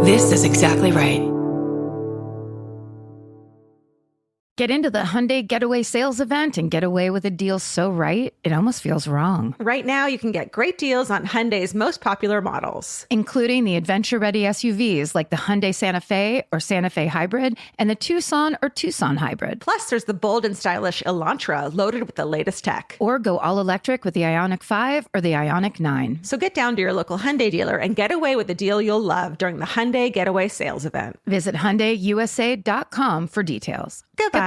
This is exactly right. Get into the Hyundai Getaway Sales Event and get away with a deal so right, it almost feels wrong. Right now, you can get great deals on Hyundai's most popular models, including the adventure-ready SUVs like the Hyundai Santa Fe or Santa Fe Hybrid and the Tucson or Tucson Hybrid. Plus, there's the bold and stylish Elantra loaded with the latest tech. Or go all-electric with the Ioniq 5 or the Ioniq 9. So get down to your local Hyundai dealer and get away with a deal you'll love during the Hyundai Getaway Sales Event. Visit HyundaiUSA.com for details. Goodbye.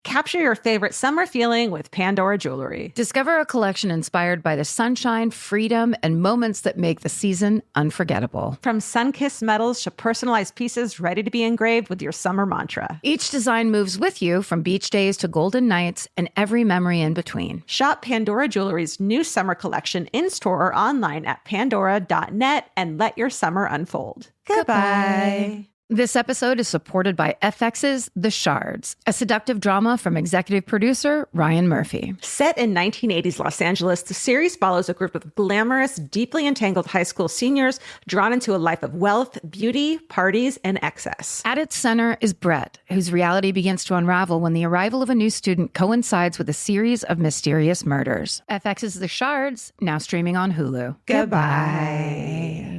Capture your favorite summer feeling with Pandora Jewelry. Discover a collection inspired by the sunshine, freedom, and moments that make the season unforgettable. From sun-kissed metals to personalized pieces ready to be engraved with your summer mantra. Each design moves with you from beach days to golden nights and every memory in between. Shop Pandora Jewelry's new summer collection in-store or online at pandora.net and let your summer unfold. Goodbye. This episode is supported by FX's The Shards, a seductive drama from executive producer Ryan Murphy. Set in 1980s Los Angeles, the series follows a group of glamorous, deeply entangled high school seniors drawn into a life of wealth, beauty, parties, and excess. At its center is Brett, whose reality begins to unravel when the arrival of a new student coincides with a series of mysterious murders. FX's The Shards, now streaming on Hulu. Goodbye.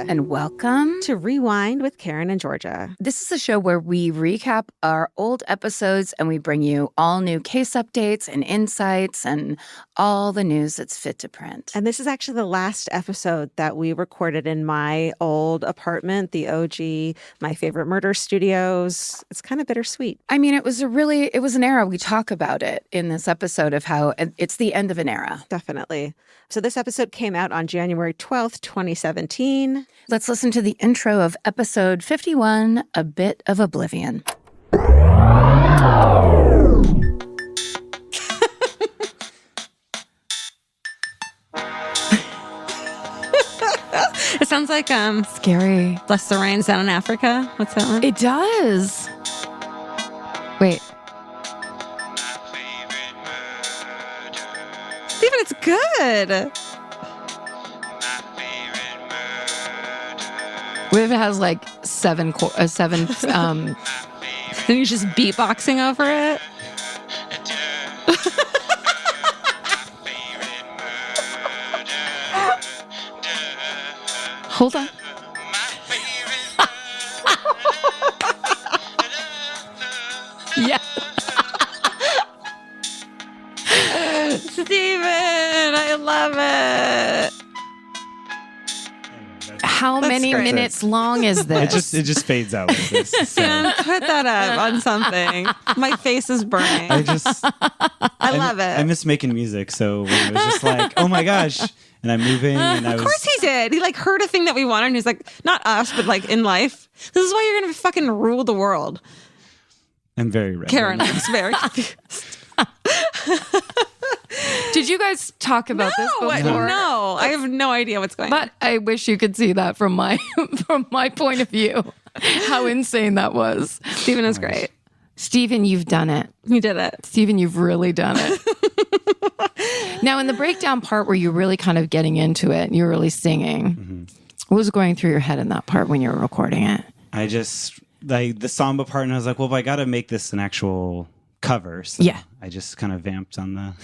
And welcome to Rewind with Karen and Georgia. This is a show where we recap our old episodes and we bring you all new case updates and insights and all the news that's fit to print. And this is actually the last episode that we recorded in my old apartment, the OG, My Favorite Murder Studios. It's kind of bittersweet. I mean, it was an era. We talk about it in this episode of how it's the end of an era. Definitely. So this episode came out on January 12th, 2017. Let's listen to the intro of episode 51, A Bit of Oblivion. It sounds like scary. Bless the Rains down in Africa. What's that one? It does. Wait. Steven, it's good. What if it has like seven and you're just beatboxing over it? Hold on. Yeah. Steven, I love it. How many minutes long is this? It just fades out like this. So. Put that up on something. My face is burning. I love it. I miss making music, so when it was just like, oh my gosh, and I'm moving, and of course he did. He heard a thing that we wanted, and he's like, not us, but in life. This is why you're gonna fucking rule the world. I'm very ready. Karen looks very confused. Did you guys talk about this before? No, I have no idea what's going on. But I wish you could see that from my point of view. How insane that was. Steven is great. Steven, you've done it. You did it. Steven, you've really done it. Now, in the breakdown part where you're really kind of getting into it and you're really singing, what was going through your head in that part when you were recording it? I just, the samba part, and I was like, well, I got to make this an actual cover. So yeah. I just kind of vamped on the...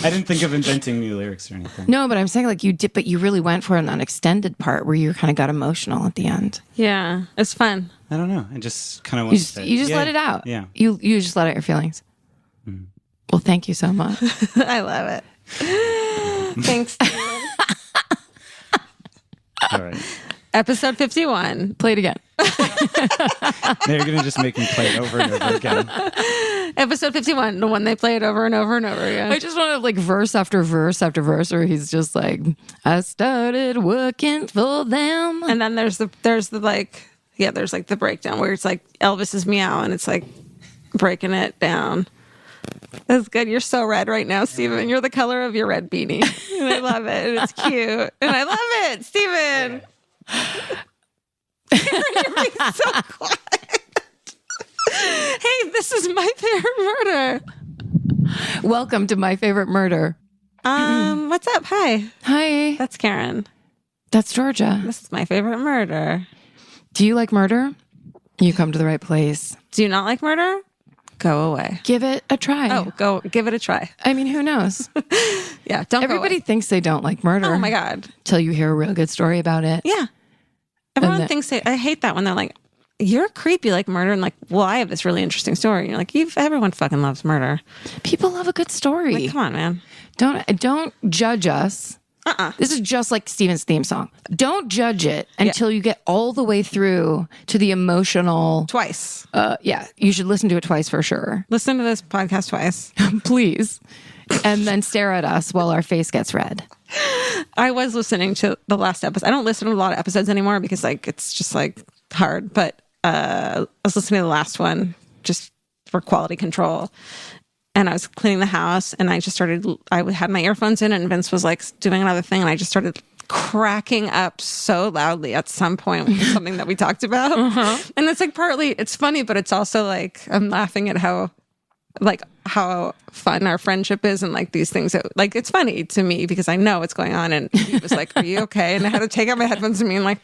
I didn't think of inventing new lyrics or anything. No, but I'm saying you did, but you really went for it on that extended part where you kind of got emotional at the end. Yeah, it's fun. I don't know. I just kind of went You just let it out. Yeah. You just let out your feelings. Mm-hmm. Well, thank you so much. I love it. Thanks. All right. Episode 51. Play it again. They're going to just make me play it over and over again. Episode 51, the one they play it over and over and over again. I just want to verse after verse after verse where he's just like, I started working for them. And then there's the breakdown where it's like Elvis is meow and it's like breaking it down. That's good. You're so red right now, Steven. You're the color of your red beanie. And I love it. And it's cute. And I love it, Steven. You're being so quiet. Hey, this is My Favorite Murder. Welcome to My Favorite Murder. What's up? Hi. Hi. That's Karen. That's Georgia. This is My Favorite Murder. Do you like murder? You come to the right place. Do you not like murder? Go away. Give it a try. Oh, go give it a try. I mean, who knows? Yeah, don't Everybody go away. thinks they don't like murder. Oh my God. Till you hear a real good story about it. Yeah. Everyone thinks I hate that when they're like, you're creepy like murder. And like, well, I have this really interesting story. And you're like, everyone fucking loves murder. People love a good story. Like, come on, man. Don't judge us. This is just like Steven's theme song. Don't judge it until you get all the way through to the emotional. Twice. Yeah, you should listen to it twice for sure. Listen to this podcast twice. Please. And then stare at us while our face gets red. I was listening to the last episode. I don't listen to a lot of episodes anymore because like it's just like hard. But I was listening to the last one just for quality control. And I was cleaning the house and I had my earphones in and Vince was like doing another thing. And I just started cracking up so loudly at some point with something that we talked about. And it's like partly, it's funny, but it's also like, I'm laughing at how fun our friendship is and like these things that like, it's funny to me because I know what's going on. And he was like, are you okay? And I had to take out my headphones and me and like,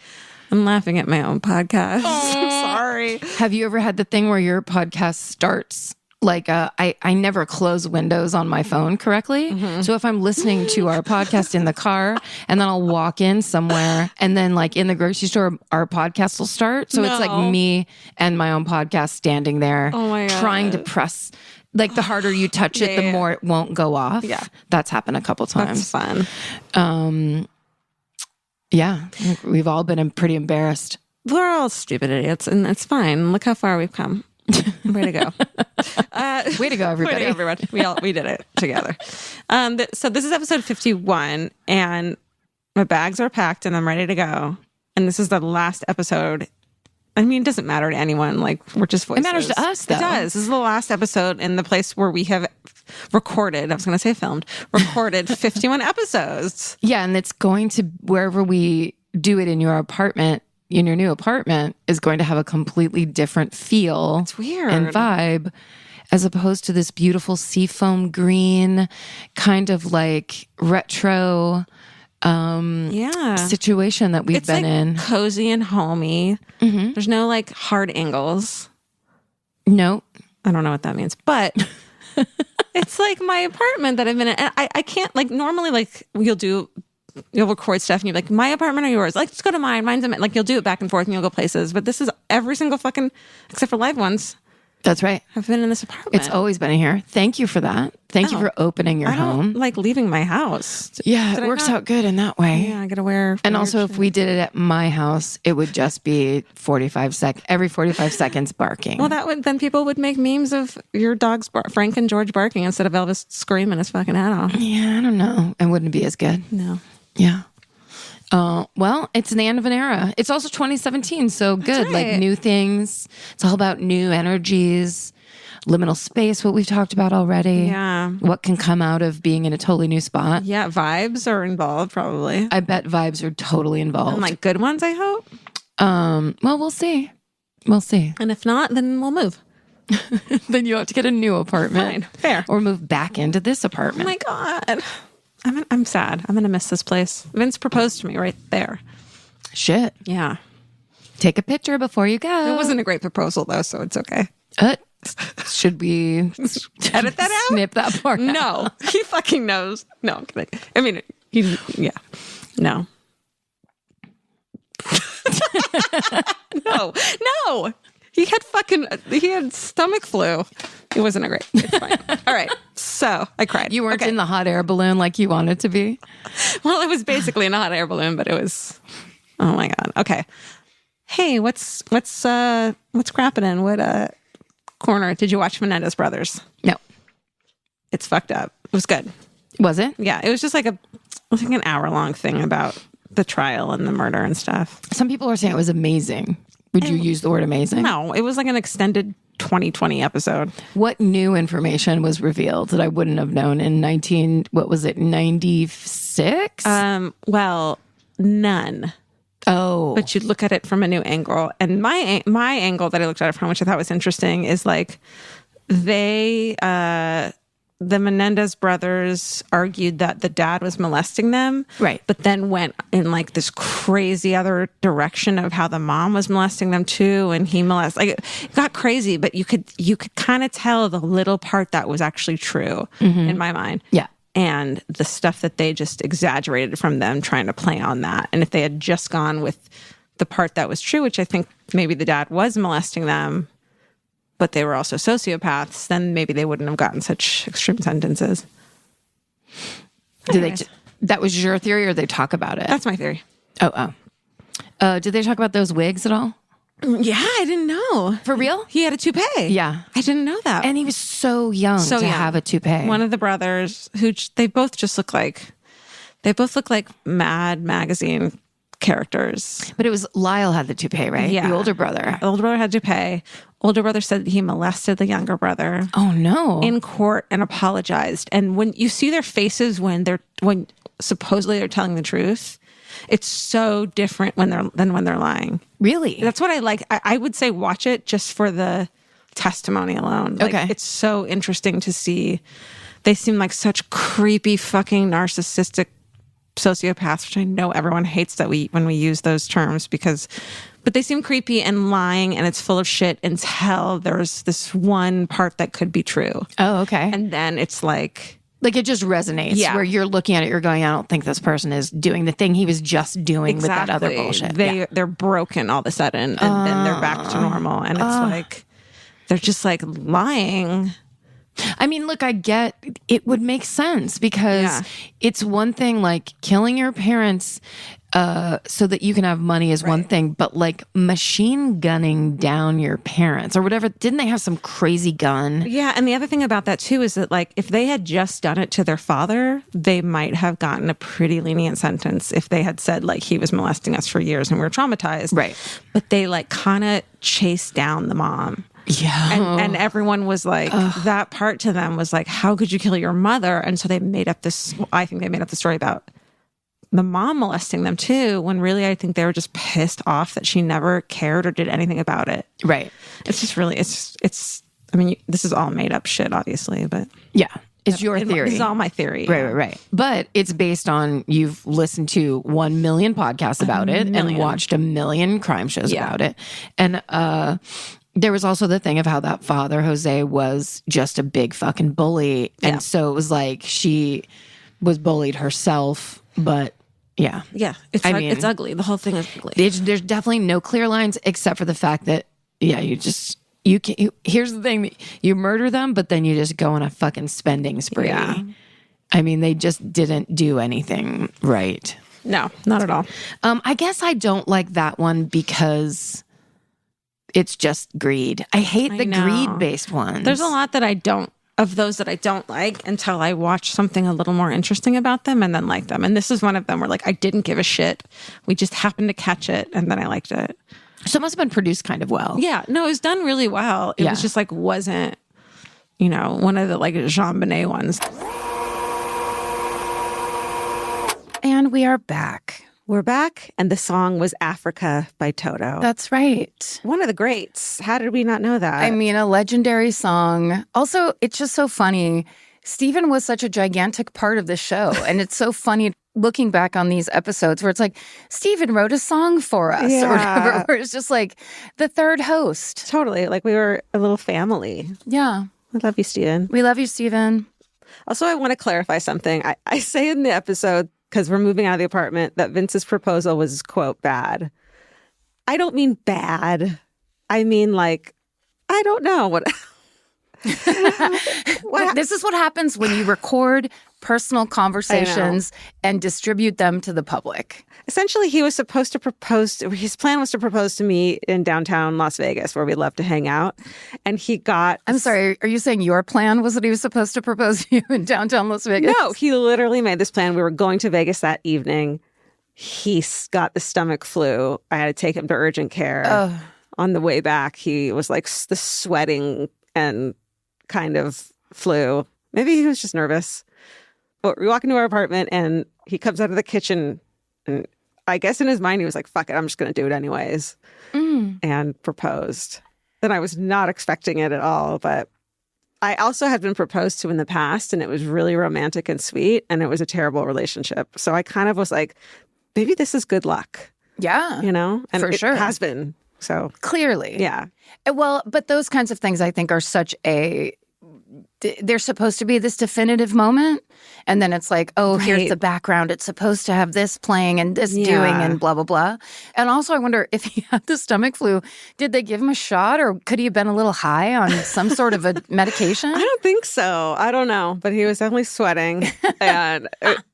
I'm laughing at my own podcast. I'm sorry. Have you ever had the thing where your podcast starts like I never close windows on my phone correctly. So if I'm listening to our podcast in the car and then I'll walk in somewhere and then like in the grocery store, our podcast will start. So it's like me and my own podcast standing there trying to press. Like the harder you touch it, the more it won't go off. Yeah. That's happened a couple times. That's fun. Yeah. I think we've all been pretty embarrassed. We're all stupid idiots and it's fine. Look how far we've come. Way to go. Way to go, everybody. Way to go, everyone. We did it together. So this is episode 51 and my bags are packed and I'm ready to go. And this is the last episode. I mean, it doesn't matter to anyone. Like, we're just voices. It matters to us, though. It does. This is the last episode in the place where we have recorded 51 episodes. Yeah, and it's going to, wherever we do it in your apartment, in your new apartment, is going to have a completely different feel. It's weird. And vibe, as opposed to this beautiful seafoam green, kind of like retro situation that we've been in. Cozy and homey. There's no like hard angles. No. I don't know what that means, but it's like my apartment that I've been in. And I can't like normally like you'll record stuff and you're like, my apartment or yours? Like, let's go to mine. Mine's like you'll do it back and forth and you'll go places. But this is every single fucking, except for live ones. That's right. I've been in this apartment. It's always been in here. Thank you for that. Thank you for opening your home. I don't like leaving my house. Yeah, it works out good in that way. Yeah, I gotta wear. And also, if we did it at my house, it would just be every 45 seconds barking. Well, then people would make memes of your dogs, Frank and George barking instead of Elvis screaming his fucking head off. Yeah, I don't know. It wouldn't be as good. No. Yeah. Well, it's the end of an era. It's also 2017, so good. Right. Like new things. It's all about new energies, liminal space, what we've talked about already. Yeah. What can come out of being in a totally new spot. Yeah, vibes are involved probably. I bet vibes are totally involved. And like good ones, I hope. Well, we'll see. We'll see. And if not, then we'll move. Then you have to get a new apartment. Fine. Fair. Or move back into this Oh apartment. my God. I'm sad. I'm going to miss this place. Vince proposed to me right there. Shit. Yeah. Take a picture before you go. It wasn't a great proposal though, so it's okay. Should we Edit that out? snip that part out? No. He fucking knows. No, I'm kidding. I mean, yeah. No. No. He had stomach flu. It wasn't a great. It's fine. All right. So I cried. You weren't in the hot air balloon like you wanted to be? Well, it was basically a hot air balloon, but it was, oh my God. Okay. Hey, what's crapping? What corner? Did you watch Menendez Brothers? No. It's fucked up. It was good. Was it? Yeah. It was just like an hour-long thing about the trial and the murder and stuff. Some people are saying it was amazing. Would you use the word amazing? No, it was like an extended 2020 episode. What new information was revealed that I wouldn't have known in 96? Well, none. Oh. But you look at it from a new angle. And my angle that I looked at it from, which I thought was interesting, is like the Menendez brothers argued that the dad was molesting them. Right. But then went in like this crazy other direction of how the mom was molesting them too. And he molested, like it got crazy, but you could kind of tell the little part that was actually true in my mind. Yeah. And the stuff that they just exaggerated from them trying to play on that. And if they had just gone with the part that was true, which I think maybe the dad was molesting them, but they were also sociopaths, then maybe they wouldn't have gotten such extreme sentences. That was your theory, or they talk about it? That's my theory. Oh. Did they talk about those wigs at all? Yeah, I didn't know. For real? He had a toupee. Yeah. I didn't know that. And he was so young to have a toupee. One of the brothers, who they both look like Mad Magazine characters. But it was Lyle had the toupee, right? Yeah. The older brother. The older brother had toupee. Older brother said that he molested the younger brother. Oh no. In court and apologized. And when you see their faces when supposedly they're telling the truth, it's so different than when they're lying. Really? That's what I like. I would say watch it just for the testimony alone. Like, okay. It's so interesting to see. They seem like such creepy fucking narcissistic sociopaths, which I know everyone hates when we use those terms but they seem creepy and lying, and it's full of shit until there's this one part that could be true. Oh, okay. And then it's like it just resonates where you're looking at it, you're going, I don't think this person is doing the thing he was just doing with that other bullshit. They're broken all of a sudden, and then they're back to normal. And it's like, they're just like lying. I mean, look, I get it would make sense because it's one thing like killing your parents so that you can have money is one thing, but like machine gunning down your parents or whatever, didn't they have some crazy gun? Yeah, and the other thing about that too is that like if they had just done it to their father, they might have gotten a pretty lenient sentence if they had said like he was molesting us for years and we were traumatized. Right. But they like kind of chased down the mom. Yeah. And everyone was like, that part to them was like, how could you kill your mother? And so they made up I think they made up the story about the mom molesting them too, when really I think they were just pissed off that she never cared or did anything about it. Right. It's just really, I mean, this is all made up shit, obviously, but. Yeah. It's your theory. It's all my theory. Right. But it's based on you've listened to 1 million podcasts about it and watched a million crime shows about it. And, there was also the thing of how that father, Jose, was just a big fucking bully. And so it was like she was bullied herself, but yeah. Yeah. It's ugly. The whole thing is ugly. There's definitely no clear lines except for the fact that, here's the thing. You murder them, but then you just go on a fucking spending spree. Yeah. I mean, they just didn't do anything right. No, not at all. I guess I don't like that one because it's just greed. I hate the greed-based ones. There's a lot that I don't like until I watch something a little more interesting about them and then like them. And this is one of them where like I didn't give a shit. We just happened to catch it and then I liked it. So it must have been produced kind of well. Yeah. No, it was done really well. It was just like wasn't, one of the like Jean Bonnet ones. And we are back. We're back, and the song was Africa by Toto. That's right. One of the greats. How did we not know that? I mean, a legendary song. Also, it's just so funny. Stephen was such a gigantic part of the show, and it's so funny looking back on these episodes where it's like, Stephen wrote a song for us or whatever, where it's just like the third host. Totally. Like we were a little family. Yeah. I love you, Stephen. We love you, Stephen. Also, I want to clarify something. I say in the episode, because we're moving out of the apartment, that Vince's proposal was, quote, bad. I don't mean bad. I mean, like, I don't know what. This is what happens when you record personal conversations and distribute them to the public. Essentially, he was supposed to propose. His plan was to propose to me in downtown Las Vegas, where we love to hang out. And he got. I'm sorry. Are you saying your plan was that he was supposed to propose to you in downtown Las Vegas? No, he literally made this plan. We were going to Vegas that evening. He got the stomach flu. I had to take him to urgent care. on the way back, he was like the sweating and kind of flu. Maybe he was just nervous. But we walk into our apartment and he comes out of the kitchen and I guess in his mind, he was like, fuck it, I'm just going to do it anyways. And proposed. And I was not expecting it at all. But I also had been proposed to in the past and it was really romantic and sweet. And it was a terrible relationship. So I kind of was like, maybe this is good luck. Yeah. You know? And for sure. It has been. So clearly. Yeah. Well, but those kinds of things I think are they're supposed to be this definitive moment. And then it's like, oh, here's the background. It's supposed to have this playing and this doing and blah, blah, blah. And also I wonder if he had the stomach flu, did they give him a shot or could he have been a little high on some sort of a medication? I don't think so. I don't know. But he was definitely sweating. And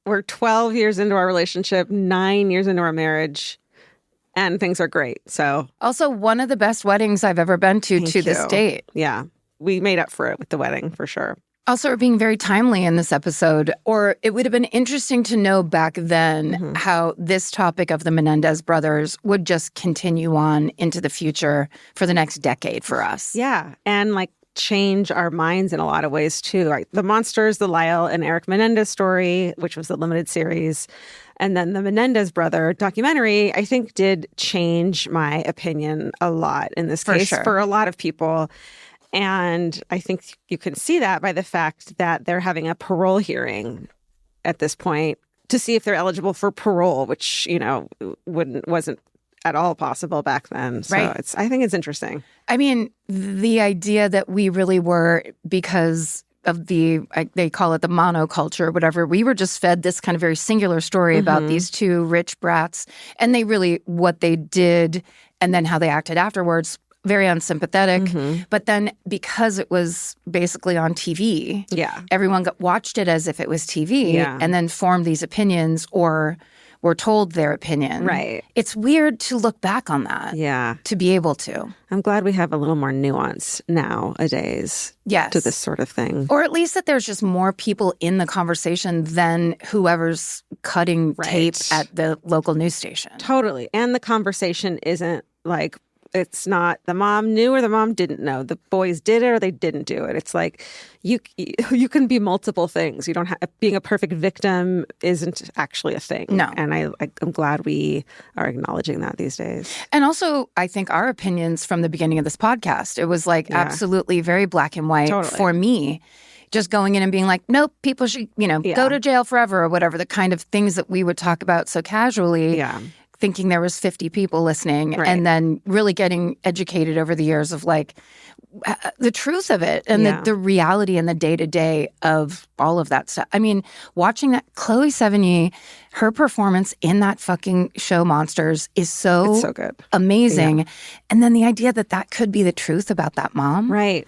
we're 12 years into our relationship, 9 years into our marriage. And things are great. So also one of the best weddings I've ever been to this date. Yeah. We made up for it with the wedding for sure. Also, we're being very timely in this episode, or it would have been interesting to know back then how this topic of the Menendez brothers would just continue on into the future for the next decade for us. Yeah. And like change our minds in a lot of ways too. Like the Monsters, the Lyle and Eric Menendez story, which was the limited series. And then the Menendez brother documentary, I think did change my opinion a lot in this case for a lot of people. And I think you can see that by the fact that they're having a parole hearing at this point to see if they're eligible for parole, which, you know, wasn't at all possible back then. So I think it's interesting. I mean, the idea that we really were, because of they call it the monoculture or whatever, we were just fed this kind of very singular story about these two rich brats. And what they did and then how they acted afterwards, very unsympathetic. But then because it was basically on TV, everyone watched it as if it was TV and then formed these opinions or were told their opinion. Right. It's weird to look back on that. Yeah. To be able to. I'm glad we have a little more nuance nowadays to this sort of thing. Or at least that there's just more people in the conversation than whoever's cutting tape at the local news station. Totally. And the conversation isn't like, it's not the mom knew or the mom didn't know. The boys did it or they didn't do it. It's like you can be multiple things. You don't have being a perfect victim isn't actually a thing. No. And I'm glad we are acknowledging that these days. And also, I think our opinions from the beginning of this podcast, it was like absolutely very black and white for me. Just going in and being like, nope, people should, go to jail forever or whatever, the kind of things that we would talk about so casually. Yeah. Thinking there was 50 people listening and then really getting educated over the years of like the truth of it and the reality and the day-to-day of all of that stuff. I mean, watching that Chloe Sevigny, her performance in that fucking show Monsters is so good. Amazing. Yeah. And then the idea that could be the truth about that mom. Right.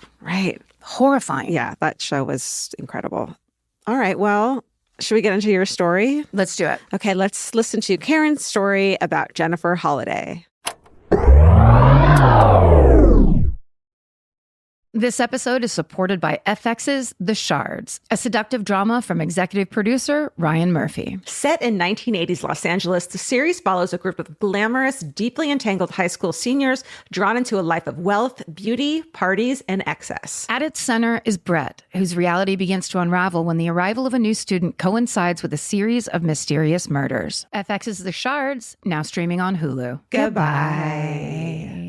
Horrifying. Yeah, that show was incredible. All right, well, should we get into your story? Let's do it. Okay, let's listen to Karen's story about Jennifer Holliday. This episode is supported by FX's The Shards, a seductive drama from executive producer Ryan Murphy. Set in 1980s Los Angeles, the series follows a group of glamorous, deeply entangled high school seniors drawn into a life of wealth, beauty, parties, and excess. At its center is Brett, whose reality begins to unravel when the arrival of a new student coincides with a series of mysterious murders. FX's The Shards, now streaming on Hulu. Goodbye.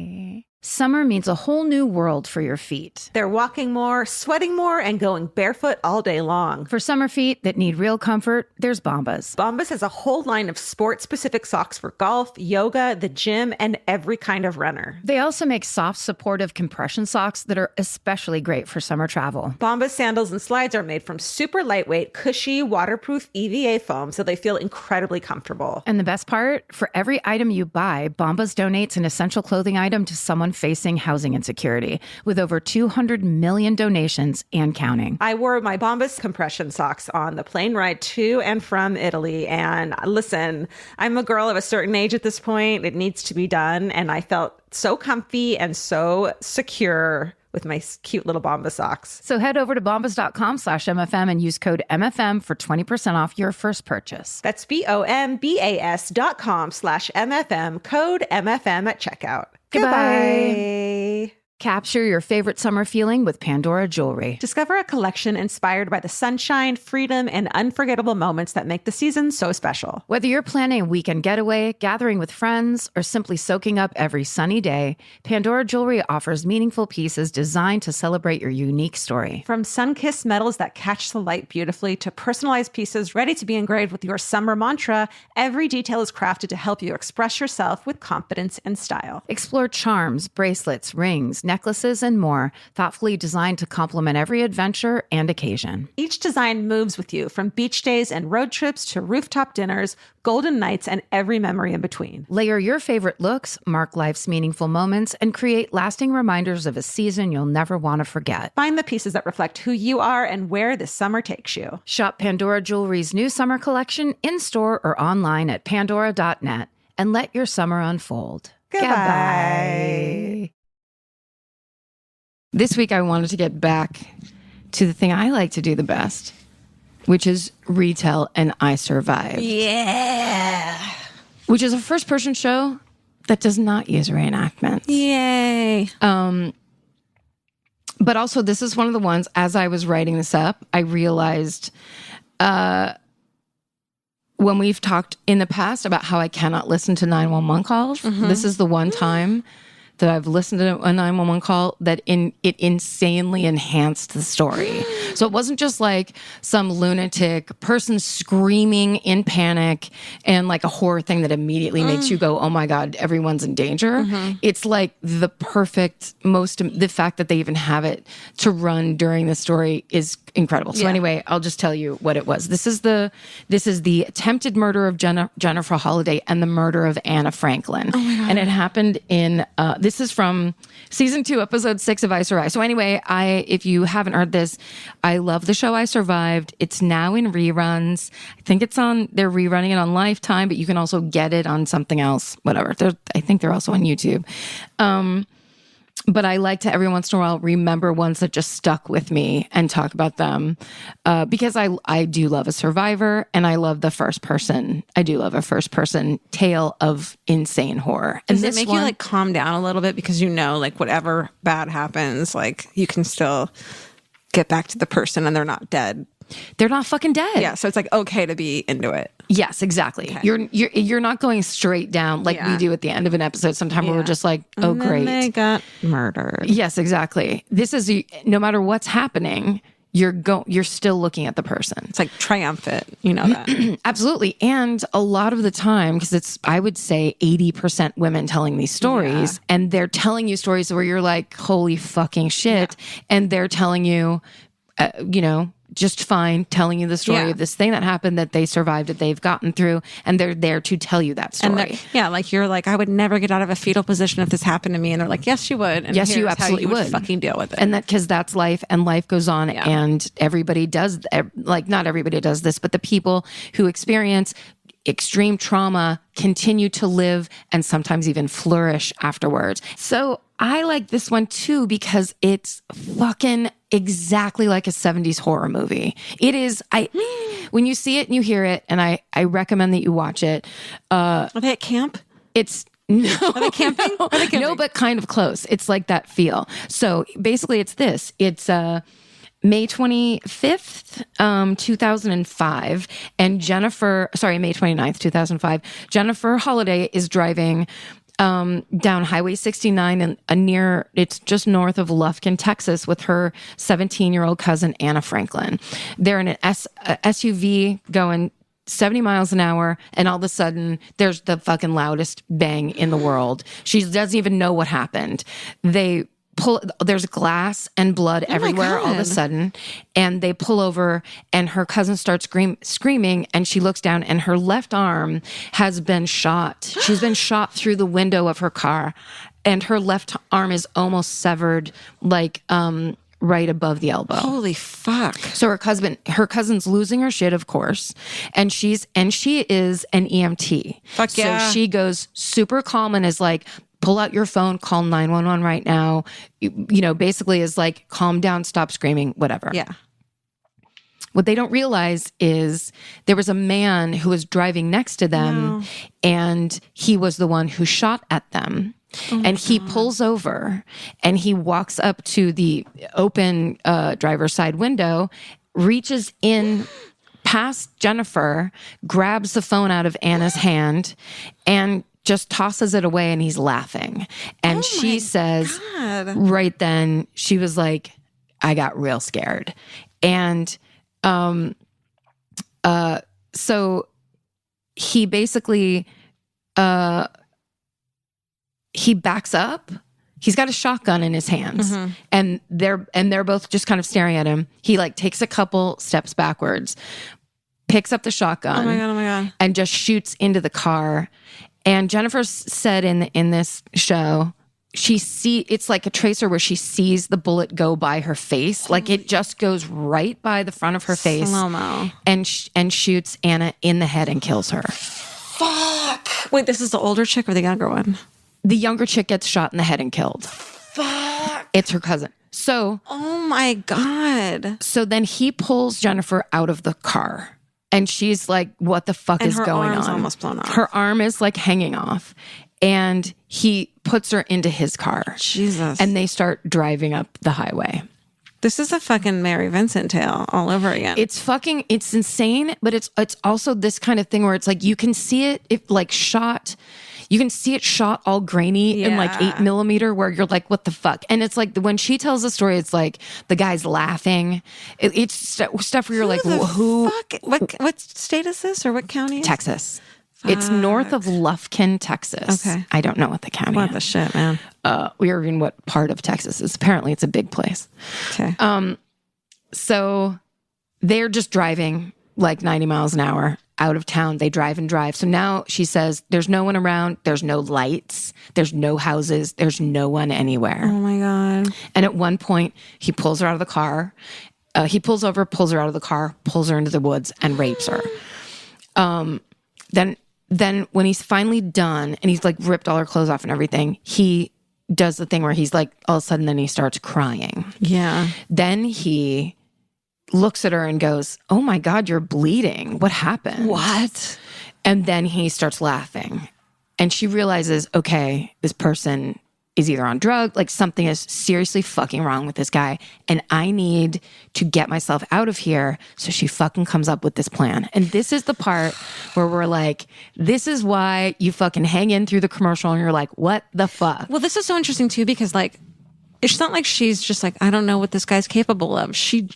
Summer means a whole new world for your feet. They're walking more, sweating more, and going barefoot all day long. For summer feet that need real comfort, there's Bombas. Bombas has a whole line of sport-specific socks for golf, yoga, the gym, and every kind of runner. They also make soft, supportive compression socks that are especially great for summer travel. Bombas sandals and slides are made from super lightweight, cushy, waterproof EVA foam, so they feel incredibly comfortable. And the best part, for every item you buy, Bombas donates an essential clothing item to someone facing housing insecurity, with over 200 million donations and counting. I wore my Bombas compression socks on the plane ride to and from Italy. And listen, I'm a girl of a certain age at this point. It needs to be done. And I felt so comfy and so secure with my cute little Bomba socks. So head over to bombas.com/MFM and use code MFM for 20% off your first purchase. That's BOMBAS.com/MFM, code MFM at checkout. Goodbye. Capture your favorite summer feeling with Pandora Jewelry. Discover a collection inspired by the sunshine, freedom, and unforgettable moments that make the season so special. Whether you're planning a weekend getaway, gathering with friends, or simply soaking up every sunny day, Pandora Jewelry offers meaningful pieces designed to celebrate your unique story. From sun-kissed metals that catch the light beautifully to personalized pieces ready to be engraved with your summer mantra, every detail is crafted to help you express yourself with confidence and style. Explore charms, bracelets, rings, necklaces, and more, thoughtfully designed to complement every adventure and occasion. Each design moves with you, from beach days and road trips to rooftop dinners, golden nights, and every memory in between. Layer your favorite looks, mark life's meaningful moments, and create lasting reminders of a season you'll never want to forget. Find the pieces that reflect who you are and where this summer takes you. Shop Pandora Jewelry's new summer collection in-store or online at pandora.net and let your summer unfold. Goodbye. This week, I wanted to get back to the thing I like to do the best, which is retell and I Survived. Yeah. Which is a first-person show that does not use reenactments. Yay. But also, this is one of the ones, as I was writing this up, I realized when we've talked in the past about how I cannot listen to 911 calls, this is the one time that I've listened to a 911 call that it insanely enhanced the story. So it wasn't just like some lunatic person screaming in panic and like a horror thing that immediately makes you go, oh my God, everyone's in danger. It's like the perfect, the fact that they even have it to run during the story is incredible. So anyway, I'll just tell you what it was. This is the attempted murder of Jennifer Holliday and the murder of Anna Franklin. Oh my God. And it happened in, this is from season 2, episode 6 of I Survived. So anyway, if you haven't heard this, I love the show I Survived. It's now in reruns. I think they're rerunning it on Lifetime, but you can also get it on something else, whatever. I think they're also on YouTube. But I like to every once in a while remember ones that just stuck with me and talk about them because I do love a survivor and I love the first person. I do love a first person tale of insane horror. Does it make you like calm down a little bit because like whatever bad happens, like you can still get back to the person and they're not dead? They're not fucking dead. Yeah, so it's like okay to be into it. Yes, exactly. Okay. You're not going straight down like we do at the end of an episode. Sometimes we're just like, oh, and then great, they got murdered. Yes, exactly. This is no matter what's happening, you're still looking at the person. It's like triumphant, you know that. Absolutely. And a lot of the time, because it's, I would say 80% women telling these stories, and they're telling you stories where you're like, holy fucking shit, and they're telling you, just fine, telling you the story of this thing that happened, that they survived, that they've gotten through, and they're there to tell you that story. And like you're like, I would never get out of a fetal position if this happened to me, and they're like, yes, you would. And yes, you absolutely would. Fucking deal with it. And that because that's life, and life goes on, and everybody does. Like not everybody does this, but the people who experience extreme trauma continue to live and sometimes even flourish afterwards. So I like this one too because it's fucking exactly like a 70s horror movie. It is. When you see it and you hear it, and I recommend that you watch it. Are they at camp? It's no. Are they camping? No, Are they camping? No, but kind of close. It's like that feel. So basically, it's this. It's May 25th, 2005, and May 29th, 2005, Jennifer Holliday is driving down Highway 69 and it's just north of Lufkin, Texas, with her 17-year-old cousin, Anna Franklin. They're in an SUV going 70 miles an hour, and all of a sudden, there's the fucking loudest bang in the world. She doesn't even know what happened. There's glass and blood everywhere all of a sudden, and they pull over, and her cousin starts screaming, and she looks down, and her left arm has been shot. She's been shot through the window of her car, and her left arm is almost severed, like right above the elbow. Holy fuck. So her cousin's losing her shit, of course. And she is an EMT. Fuck yeah. So she goes super calm and is like, pull out your phone, call 911 right now. Basically is like, calm down, stop screaming, whatever. Yeah. What they don't realize is there was a man who was driving next to them, and he was the one who shot at them. And he pulls over and he walks up to the open driver's side window, reaches in past Jennifer, grabs the phone out of Anna's hand, and just tosses it away, and he's laughing. And she says, right then, she was like, I got real scared. And so he basically, he backs up. He's got a shotgun in his hands, and they're both just kind of staring at him. He like takes a couple steps backwards, picks up the shotgun, Oh my God. and just shoots into the car. And Jennifer said in this show, it's like a tracer where she sees the bullet go by her face. Like it just goes right by the front of her face. Slow-mo. And shoots Anna in the head and kills her. Fuck. Wait, this is the older chick or the younger one? The younger chick gets shot in the head and killed. Fuck. It's her cousin. So, Oh my God. so then he pulls Jennifer out of the car. And she's like, what the fuck And is her going arm's on? almost blown off. Her arm is like hanging off. And he puts her into his car. Jesus. And they start driving up the highway. This is a fucking Mary Vincent tale all over again. It's insane, but it's also this kind of thing where it's like you can see it you can see it shot all grainy in like 8mm, where you're like, what the fuck? And it's like when she tells the story, it's like the guy's laughing. It's stuff where you're like, who? Fuck? What state is this, or what county? Texas. It's north of Lufkin, Texas. Okay. I don't know what the county What is. the shit, man? We are in what part of Texas is. Apparently it's a big place. Okay. So they're just driving like 90 miles an hour out of town. They drive and drive. So now she says, there's no one around. There's no lights. There's no houses. There's no one anywhere. Oh my God. And at one point, he pulls her out of the car. He pulls over, pulls her out of the car, pulls her into the woods, and rapes her. Then when he's finally done and he's like ripped all her clothes off and everything, he does the thing where he's like, all of a sudden, then he starts crying. Yeah. Then he looks at her and goes, oh my God, you're bleeding. What happened? What? And then he starts laughing. And she realizes, okay, this person is either on drugs, like something is seriously fucking wrong with this guy, and I need to get myself out of here. So she fucking comes up with this plan. And this is the part where we're like, this is why you fucking hang in through the commercial and you're like, what the fuck? Well, this is so interesting too, because like, it's not like she's just like, I don't know what this guy's capable of. She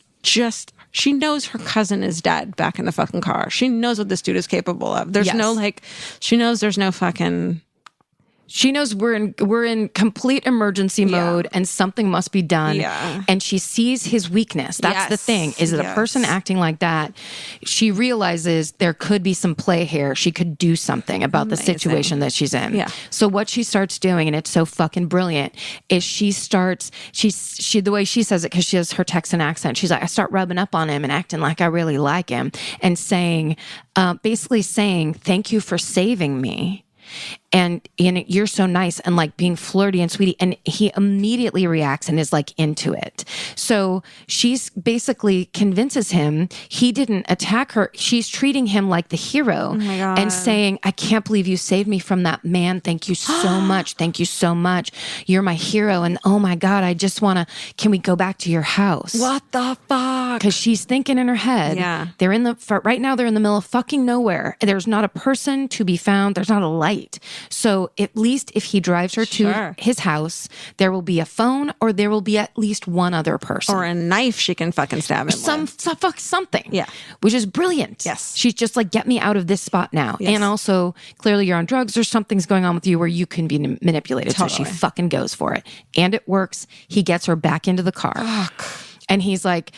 knows her cousin is dead back in the fucking car. She knows what this dude is capable of. There's Yes. no like, she knows there's no fucking. She knows we're in complete emergency mode and something must be done. Yeah. And she sees his weakness. That's the Yes. thing, is that a person acting like that, she realizes there could be some play here. She could do something about the situation that she's in. Yeah. So what she starts doing, and it's so fucking brilliant, is she the way she says it, because she has her Texan accent, she's like, I start rubbing up on him and acting like I really like him and saying, basically saying, thank you for saving me. And you're so nice, and like being flirty and sweetie. And he immediately reacts and is like into it. So she's basically convinces him he didn't attack her. She's treating him like the hero and saying, I can't believe you saved me from that man. Thank you so much. Thank you so much. You're my hero. And oh my God, I just can we go back to your house? What the fuck? Because she's thinking in her head, they're right now they're in the middle of fucking nowhere. There's not a person to be found. There's not a light. So at least if he drives her to his house, there will be a phone, or there will be at least one other person. Or a knife she can fucking stab him with. Something. Yeah. Which is brilliant. Yes. She's just like, get me out of this spot now. Yes. And also, clearly you're on drugs or something's going on with you where you can be manipulated. Totally. So she fucking goes for it. And it works. He gets her back into the car. Fuck. And he's like,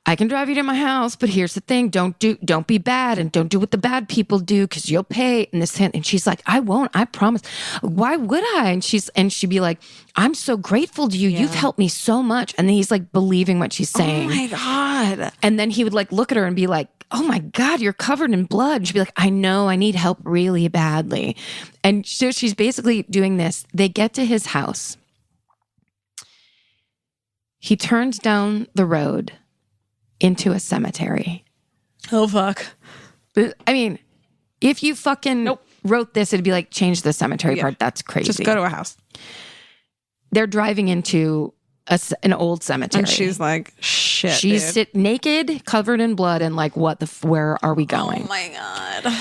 I can drive you to my house, but here's the thing. Don't be bad, and don't do what the bad people do, because you'll pay. And she's like, I won't, I promise. Why would I? And she'd be like, I'm so grateful to you. Yeah. You've helped me so much. And then he's like believing what she's saying. Oh my God. And then he would like look at her and be like, oh my God, you're covered in blood. She'd be like, I know, I need help really badly. And so she's basically doing this. They get to his house. He turns down the road into a cemetery. Oh, fuck. I mean, if you fucking wrote this, it'd be like, change the cemetery part. That's crazy. Just go to a house. They're driving into an old cemetery. And she's like, shit, she's naked, covered in blood, and like, where are we going? Oh my God.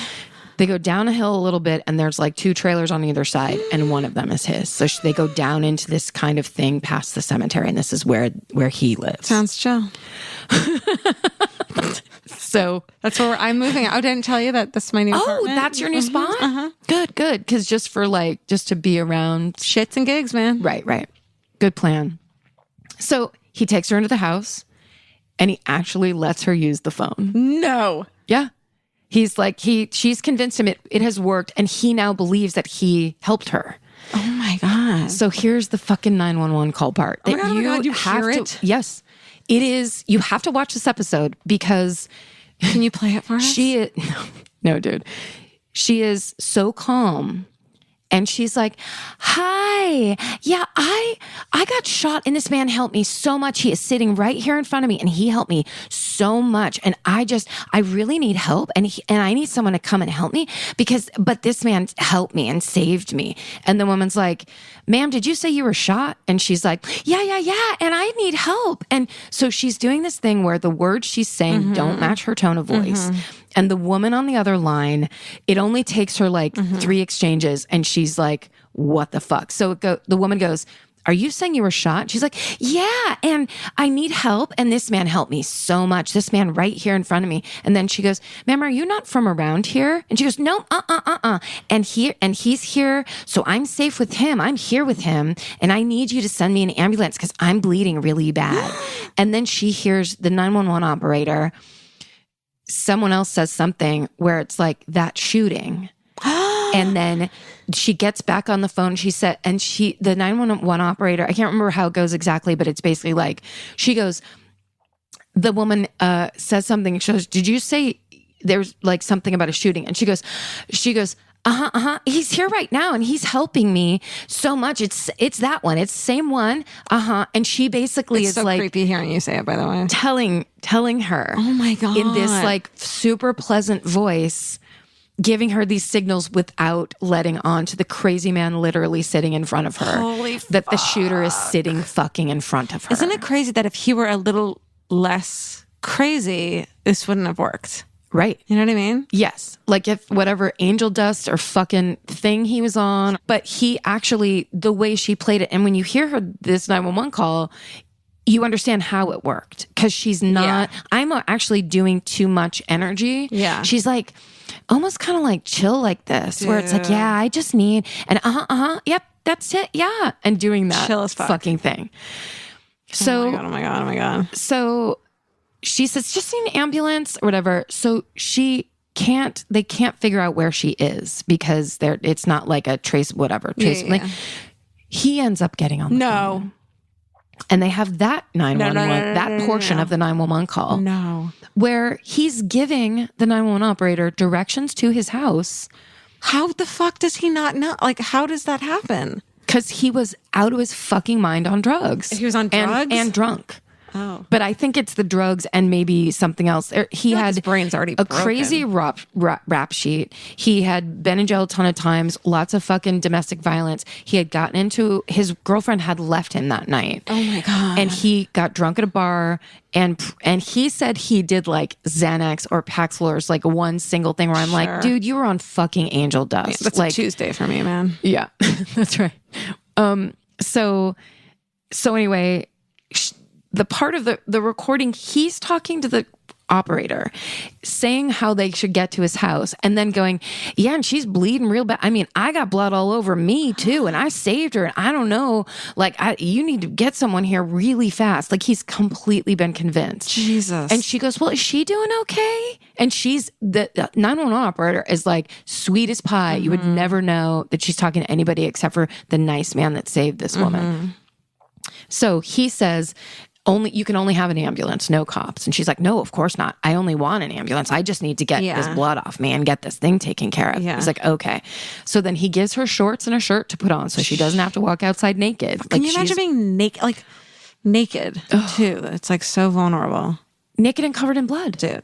They go down a hill a little bit, and there's like 2 trailers on either side, and one of them is his. So they go down into this kind of thing past the cemetery, and this is where he lives. Sounds chill. So that's where I'm moving. I didn't tell you that this is my new apartment. That's your new spot? Uh-huh. Good. Because just to be around. Shits and gigs, man. Right. Good plan. So he takes her into the house, and he actually lets her use the phone. No. Yeah. He's like, she's convinced him it has worked, and he now believes that he helped her. Oh my God. So here's the fucking 911 call part. Oh my God, you hear it? Yes. It is, you have to watch this episode because... Can you play it for us? No, dude. She is so calm. And she's like, hi, yeah, I got shot and this man helped me so much. He is sitting right here in front of me and he helped me so much. And I really need help. And I need someone to come and help me but this man helped me and saved me. And the woman's like, ma'am, did you say you were shot? And she's like, yeah. And I need help. And so she's doing this thing where the words she's saying don't match her tone of voice. And the woman on the other line, it only takes her like 3 exchanges and she's like, what the fuck? So the woman goes, are you saying you were shot? She's like, yeah, and I need help. And this man helped me so much. This man right here in front of me. And then she goes, ma'am, are you not from around here? And she goes, no, And he's here. So I'm safe with him. I'm here with him. And I need you to send me an ambulance because I'm bleeding really bad. And then she hears the 911 operator. Someone else says something where it's like that shooting. And then she gets back on the phone. The 911 operator, I can't remember how it goes exactly, but it's basically like, she goes, the woman says something. She goes, did you say there's like something about a shooting? And she goes, he's here right now and he's helping me so much. It's that one. It's the same one. And she basically is so like creepy hearing you say it, by the way. Telling her. Oh my God. In this like super pleasant voice, giving her these signals without letting on to the crazy man literally sitting in front of her. Holy that fuck. The shooter is sitting fucking in front of her. Isn't it crazy that if he were a little less crazy, this wouldn't have worked? Right. You know what I mean? Yes. Like if whatever angel dust or fucking thing he was on, but he actually, the way she played it, and when you hear this 911 call, you understand how it worked because she's not, I'm actually doing too much energy. Yeah. She's like, almost kind of like chill like this, where it's like, yeah, I just need, and yep, that's it. Yeah. And doing that chill as fuck. Fucking thing. So, oh my God. So she says, just need an ambulance or whatever. So they can't figure out where she is because it's not like a trace. Yeah. He ends up getting on the phone. And they have that 911, that portion of the 911 call. No. Where he's giving the 911 operator directions to his house. How the fuck does he not know? Like, how does that happen? Because he was out of his fucking mind on drugs. He was on drugs? And drunk. Oh. But I think it's the drugs and maybe something else. He had his brain's already a broken. crazy rap sheet. He had been in jail a ton of times, lots of fucking domestic violence. He had gotten into, his girlfriend had left him that night. Oh my God. And he got drunk at a bar and he said he did like Xanax or Paxil, like one single thing where I'm like, dude, you were on fucking angel dust. Yeah, that's like a Tuesday for me, man. Yeah, that's right. So anyway, the part of the recording, he's talking to the operator, saying how they should get to his house, and then going, yeah, and she's bleeding real bad. I mean, I got blood all over me too, and I saved her, and I don't know, like, you need to get someone here really fast. Like, he's completely been convinced. Jesus. And she goes, well, is she doing okay? And the 911 operator is like sweet as pie. You would never know that she's talking to anybody except for the nice man that saved this woman. So he says, you can only have an ambulance, no cops. And she's like, no, of course not. I only want an ambulance. I just need to get this blood off me and get this thing taken care of. Yeah. He's like, okay. So then he gives her shorts and a shirt to put on so she doesn't have to walk outside naked. Can you imagine being naked? Like naked too. It's like so vulnerable. Naked and covered in blood. Dude.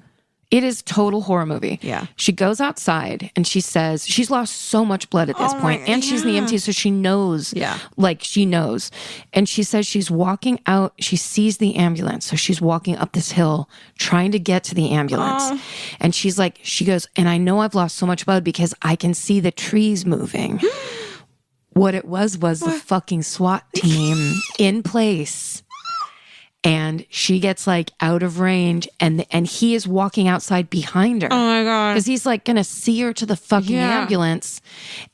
It is total horror movie. Yeah. She goes outside and she says she's lost so much blood at this point, and she's in the EMT, so she knows. Yeah. Like she knows. And she says she's walking out. She sees the ambulance. So she's walking up this hill trying to get to the ambulance. And she's like, she goes, and I know I've lost so much blood because I can see the trees moving. What it was the fucking SWAT team in place. And she gets like out of range, and he is walking outside behind her. Oh my God. Because he's like gonna see her to the fucking ambulance.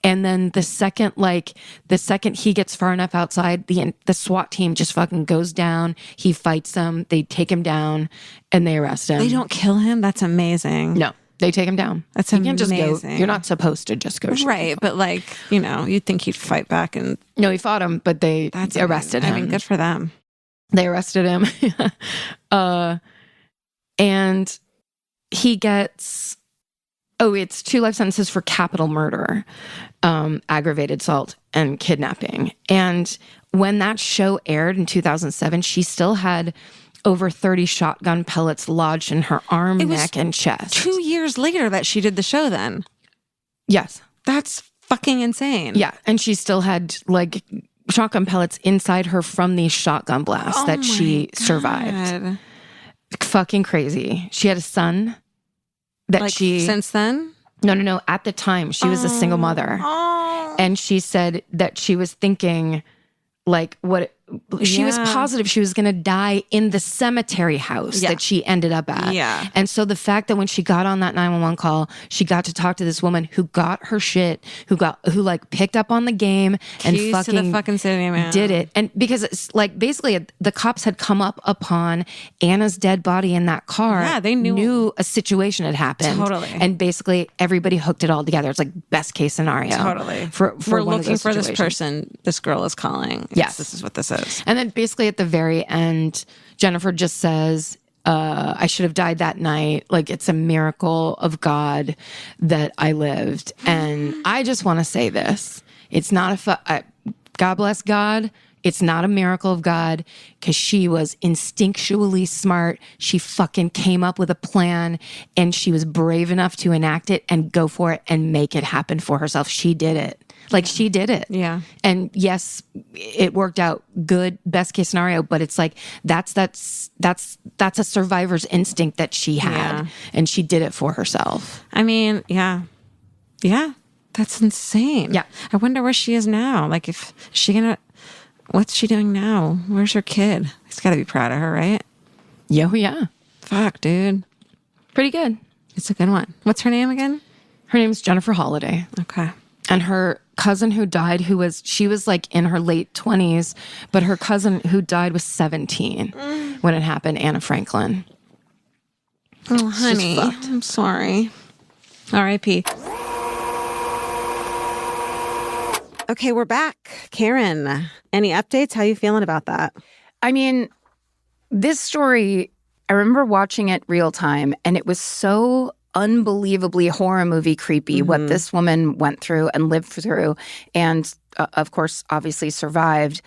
And then the second he gets far enough outside, the SWAT team just fucking goes down. He fights them, they take him down, and they arrest him. They don't kill him? That's amazing. No. They take him down. That's you can't just amazing. go. You're not supposed to just go shoot right, people. but like, you'd think he'd fight back and No, he fought him, but they arrested him. I mean, good for them. They arrested him. And he gets, it's 2 life sentences for capital murder, aggravated assault, and kidnapping. And when that show aired in 2007, she still had over 30 shotgun pellets lodged in her arm, neck, and chest. 2 years later that she did the show then. Yes. That's fucking insane. Yeah. And she still had like shotgun pellets inside her from these shotgun blasts that she survived. Fucking crazy. She had a son that like, since then? No. At the time, she was a single mother. And she said that she was thinking like she was positive she was going to die in the cemetery house that she ended up at. Yeah. And so the fact that when she got on that 911 call, she got to talk to this woman who got her shit, who like picked up on the game and Keys to the fucking city, man. did it. And because it's like basically the cops had come up upon Anna's dead body in that car. Yeah, they knew a situation had happened. Totally. And basically everybody hooked it all together. It's like best case scenario. Totally. For We're one of looking those for this situations. person. This girl is calling. Yes. This is what this is. And then basically at the very end, Jennifer just says, I should have died that night. Like, it's a miracle of God that I lived. And I just want to say this. It's not God bless God. It's not a miracle of God, because she was instinctually smart. She fucking came up with a plan, and she was brave enough to enact it and go for it and make it happen for herself. She did it. Like, she did it. Yeah. And yes, it worked out good, best case scenario, but it's like that's a survivor's instinct that she had, and she did it for herself. I mean, yeah. That's insane. Yeah. I wonder where she is now. Like, what's she doing now? Where's her kid? He's got to be proud of her, right? Yeah. Fuck, dude. Pretty good. It's a good one. What's her name again? Her name's Jennifer Holliday. Okay. And her cousin who died, she was like in her late 20s, but her cousin who died was 17 when it happened, Anna Franklin. Oh, honey. I'm sorry. R.I.P. Okay, we're back. Karen, any updates? How you feeling about that? I mean, this story, I remember watching it real time, and it was so unbelievably horror movie creepy what this woman went through and lived through, and of course, obviously survived,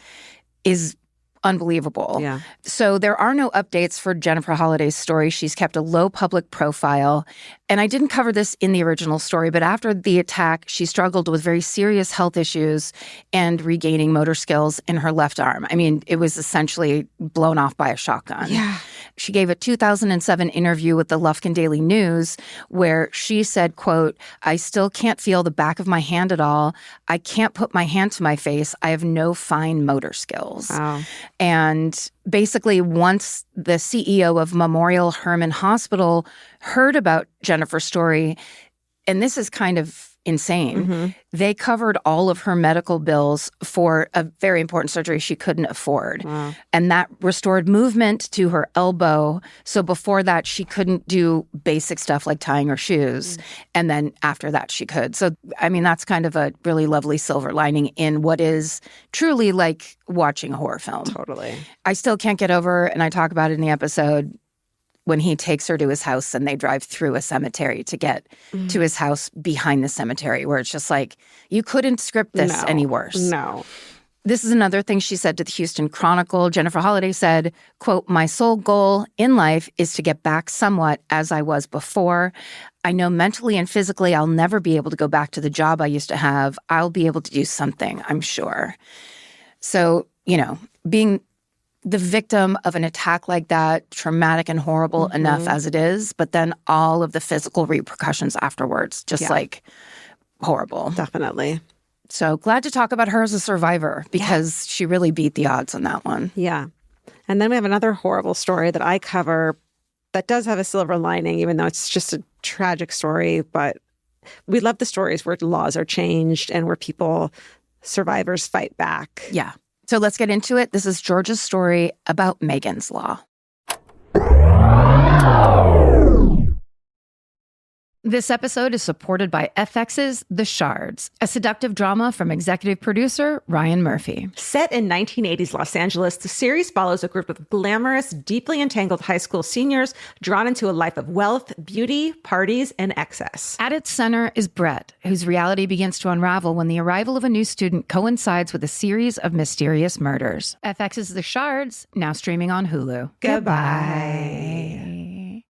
is unbelievable. Yeah. So there are no updates for Jennifer Holliday's story. She's kept a low public profile. And I didn't cover this in the original story, but after the attack, she struggled with very serious health issues and regaining motor skills in her left arm. I mean, it was essentially blown off by a shotgun. Yeah. She gave a 2007 interview with the Lufkin Daily News where she said, quote, "I still can't feel the back of my hand at all. I can't put my hand to my face. I have no fine motor skills." Wow. And basically, once the CEO of Memorial Hermann Hospital heard about Jennifer's story, and this is kind of insane. They covered all of her medical bills for a very important surgery she couldn't afford. And that restored movement to her elbow. So before that, she couldn't do basic stuff like tying her shoes. And then after that, she could. So, I mean, that's kind of a really lovely silver lining in what is truly like watching a horror film. Totally. I still can't get over, and I talk about it in the episode, when he takes her to his house and they drive through a cemetery to get to his house behind the cemetery, where it's just like, you couldn't script this any worse. No. This is another thing she said to the Houston Chronicle. Jennifer Holliday said, quote, "My sole goal in life is to get back somewhat as I was before. I know mentally and physically I'll never be able to go back to the job I used to have. I'll be able to do something, I'm sure." So, you know, being the victim of an attack like that, traumatic and horrible enough as it is, but then all of the physical repercussions afterwards, just like horrible. Definitely. So glad to talk about her as a survivor because she really beat the odds on that one. Yeah. And then we have another horrible story that I cover that does have a silver lining, even though it's just a tragic story. But we love the stories where laws are changed and where survivors fight back. Yeah. So let's get into it. This is Georgia's story about Megan's Law. This episode is supported by FX's The Shards, a seductive drama from executive producer Ryan Murphy. Set in 1980s Los Angeles, the series follows a group of glamorous, deeply entangled high school seniors drawn into a life of wealth, beauty, parties, and excess. At its center is Brett, whose reality begins to unravel when the arrival of a new student coincides with a series of mysterious murders. FX's The Shards, now streaming on Hulu. Goodbye.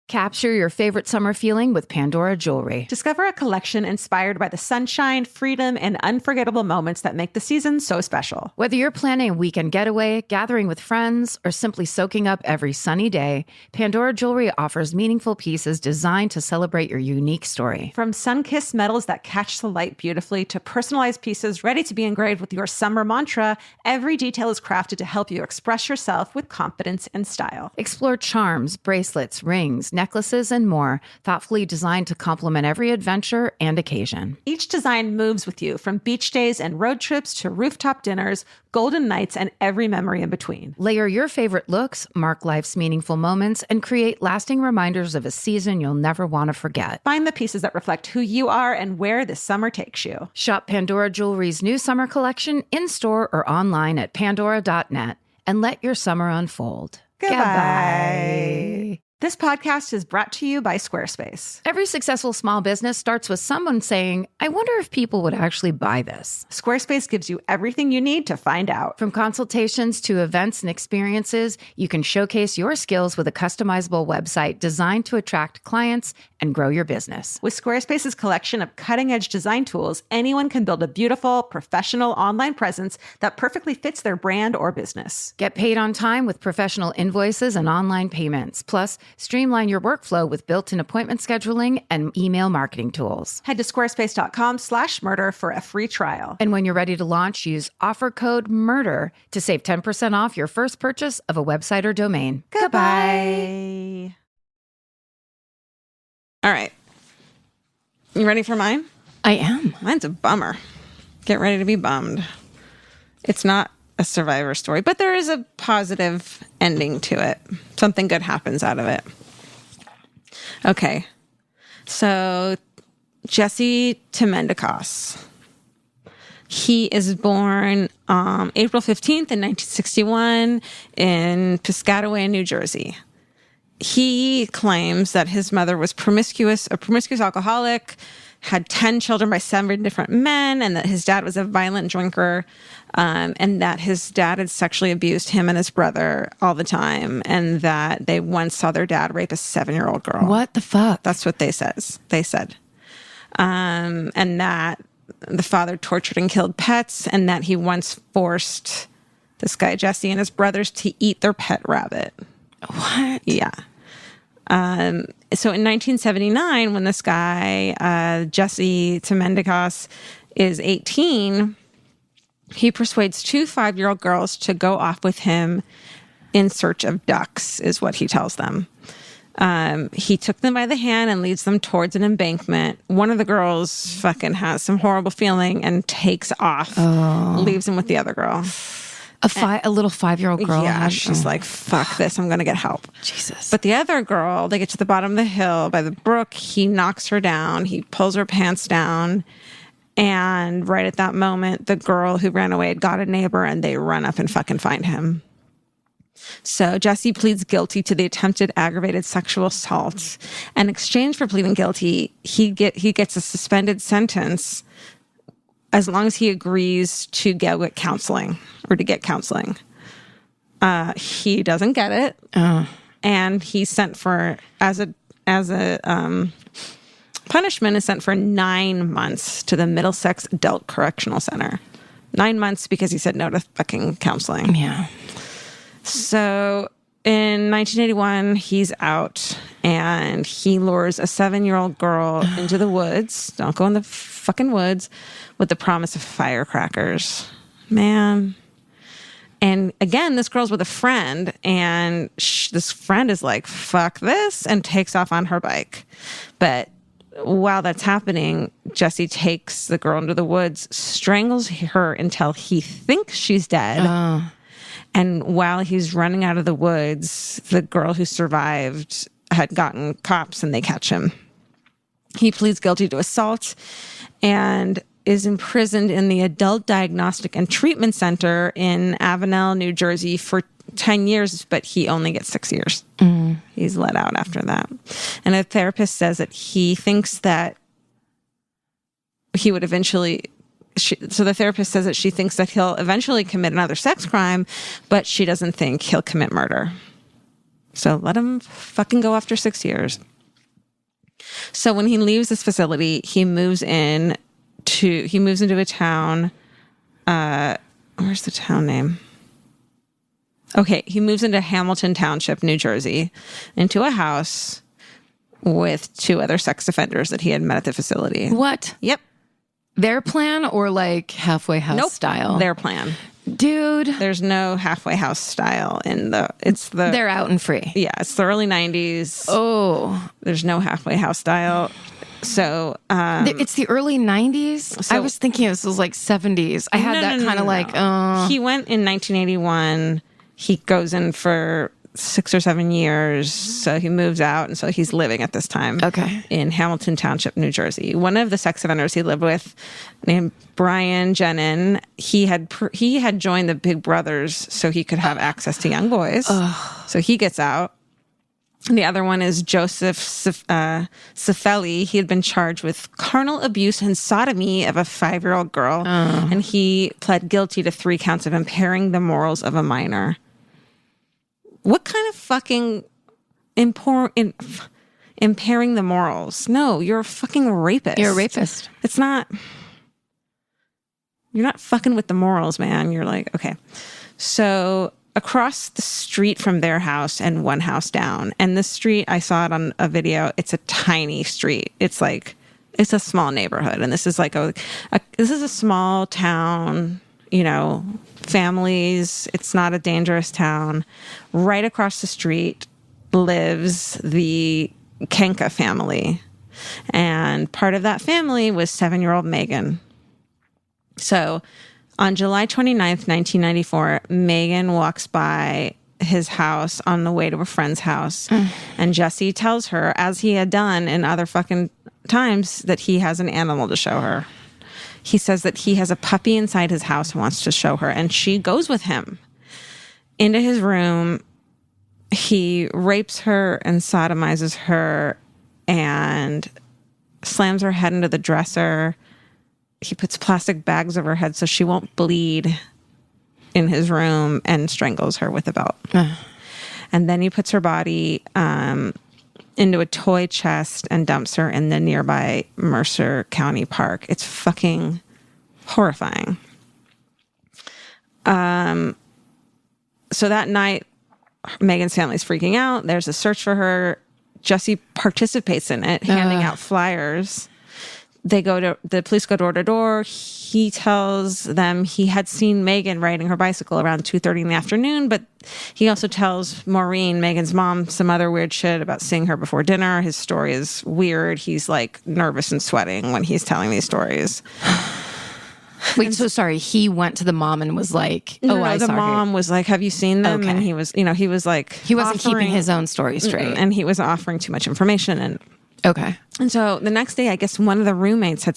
Capture your favorite summer feeling with Pandora Jewelry. Discover a collection inspired by the sunshine, freedom, and unforgettable moments that make the season so special. Whether you're planning a weekend getaway, gathering with friends, or simply soaking up every sunny day, Pandora Jewelry offers meaningful pieces designed to celebrate your unique story. From sun-kissed metals that catch the light beautifully to personalized pieces ready to be engraved with your summer mantra, every detail is crafted to help you express yourself with confidence and style. Explore charms, bracelets, rings, necklaces, and more, thoughtfully designed to complement every adventure and occasion. Each design moves with you, from beach days and road trips to rooftop dinners, golden nights, and every memory in between. Layer your favorite looks, mark life's meaningful moments, and create lasting reminders of a season you'll never want to forget. Find the pieces that reflect who you are and where this summer takes you. Shop Pandora Jewelry's new summer collection in-store or online at pandora.net and let your summer unfold. Goodbye. This podcast is brought to you by Squarespace. Every successful small business starts with someone saying, "I wonder if people would actually buy this." Squarespace gives you everything you need to find out. From consultations to events and experiences, you can showcase your skills with a customizable website designed to attract clients and grow your business. With Squarespace's collection of cutting-edge design tools, anyone can build a beautiful, professional online presence that perfectly fits their brand or business. Get paid on time with professional invoices and online payments. Plus, streamline your workflow with built-in appointment scheduling and email marketing tools. Head to squarespace.com/murder for a free trial. And when you're ready to launch, use offer code MURDER to save 10% off your first purchase of a website or domain. Goodbye. All right. You ready for mine? I am. Mine's a bummer. Get ready to be bummed. It's not a survivor story, but there is a positive ending to it. Something good happens out of it. Okay. So Jesse Temendicos. He is born April 15th in 1961 in Piscataway, New Jersey. He claims that his mother was a promiscuous alcoholic, had 10 children by 7 different men, and that his dad was a violent drinker, and that his dad had sexually abused him and his brother all the time, and that they once saw their dad rape a 7-year-old girl. What the fuck? That's what they said. And that the father tortured and killed pets, and that he once forced this guy, Jesse, and his brothers to eat their pet rabbit. What? Yeah. So in 1979, when this guy, Jesse Temendicos, is 18, he persuades 2 5-year-old girls to go off with him in search of ducks, is what he tells them. He took them by the hand and leads them towards an embankment. One of the girls fucking has some horrible feeling and takes off, leaves him with the other girl. A little 5-year-old girl. Yeah, she's like, fuck this, I'm going to get help. Jesus. But the other girl, they get to the bottom of the hill by the brook. He knocks her down. He pulls her pants down. And right at that moment, the girl who ran away had got a neighbor and they run up and fucking find him. So Jesse pleads guilty to the attempted aggravated sexual assault. In exchange for pleading guilty, he gets a suspended sentence as long as he agrees to get counseling or to get counseling. He doesn't get it. And he's sent for, as a punishment, is sent for 9 months to the Middlesex Adult Correctional Center. 9 months because he said no to fucking counseling. Yeah. So in 1981, he's out and he lures a 7-year-old girl into the woods. Don't go in the fucking woods, with the promise of firecrackers. Man. And again, this girl's with a friend, and this friend is like, fuck this, and takes off on her bike. But while that's happening, Jesse takes the girl into the woods, strangles her until he thinks she's dead. And while he's running out of the woods, the girl who survived had gotten cops and they catch him. He pleads guilty to assault and is imprisoned in the Adult Diagnostic and Treatment Center in Avenel, New Jersey for 10 years, but he only gets 6 years. He's let out after that. And a therapist says that he thinks that he would eventually... So the therapist says that she thinks that he'll eventually commit another sex crime, but she doesn't think he'll commit murder. So let him fucking go after 6 years. So when he leaves this facility, he moves into a town. Where's the town name? Okay, he moves into Hamilton Township, New Jersey, into a house with 2 other sex offenders that he had met at the facility. What? Yep. Their plan or like halfway house style? Their plan. Dude. There's no halfway house style They're out and free. Yeah, it's the early 90s. Oh. There's no halfway house style. So it's the early 90s? So, I was thinking this was like 70s. I had that kind of like... He went in 1981. He goes in for 6 or 7 years. So he moves out. And so he's living at this time in Hamilton Township, New Jersey. One of the sex offenders he lived with, named Brian Jenin, he had joined the Big Brothers so he could have access to young boys. So he gets out. The other one is Joseph Cifelli. He had been charged with carnal abuse and sodomy of a 5-year-old girl. And he pled guilty to 3 counts of impairing the morals of a minor. What kind of fucking impairing the morals? No, you're a fucking rapist. You're a rapist. It's not... You're not fucking with the morals, man. You're like, okay. So across the street from their house and one house down, and this street, I saw it on a video, it's a tiny street. It's like, it's a small neighborhood. And this is like this is a small town, you know, families. It's not a dangerous town. Right across the street lives the Kenka family. And part of that family was 7-year-old Megan. So on July 29th, 1994, Megan walks by his house on the way to a friend's house. And Jesse tells her, as he had done in other fucking times, that he has an animal to show her. He says that he has a puppy inside his house and wants to show her. And she goes with him into his room. He rapes her and sodomizes her and slams her head into the dresser. He puts plastic bags over her head so she won't bleed in his room and strangles her with a belt. And then he puts her body into a toy chest and dumps her in the nearby Mercer County Park. It's fucking horrifying. So that night, Megan's family's freaking out. There's a search for her. Jesse participates in it, handing out flyers. the police go door to door. He tells them he had seen Megan riding her bicycle around 2:30 in the afternoon, but he also tells Maureen, Megan's mom, some other weird shit about seeing her before dinner. His story is weird. He's like nervous and sweating when he's telling these stories. Wait, so sorry. He went to the mom and was like, the mom was like, have you seen them? Okay. And he was, he was like, he wasn't keeping his own story straight. And he was offering too much information. And okay. And so the next day, I guess one of the roommates had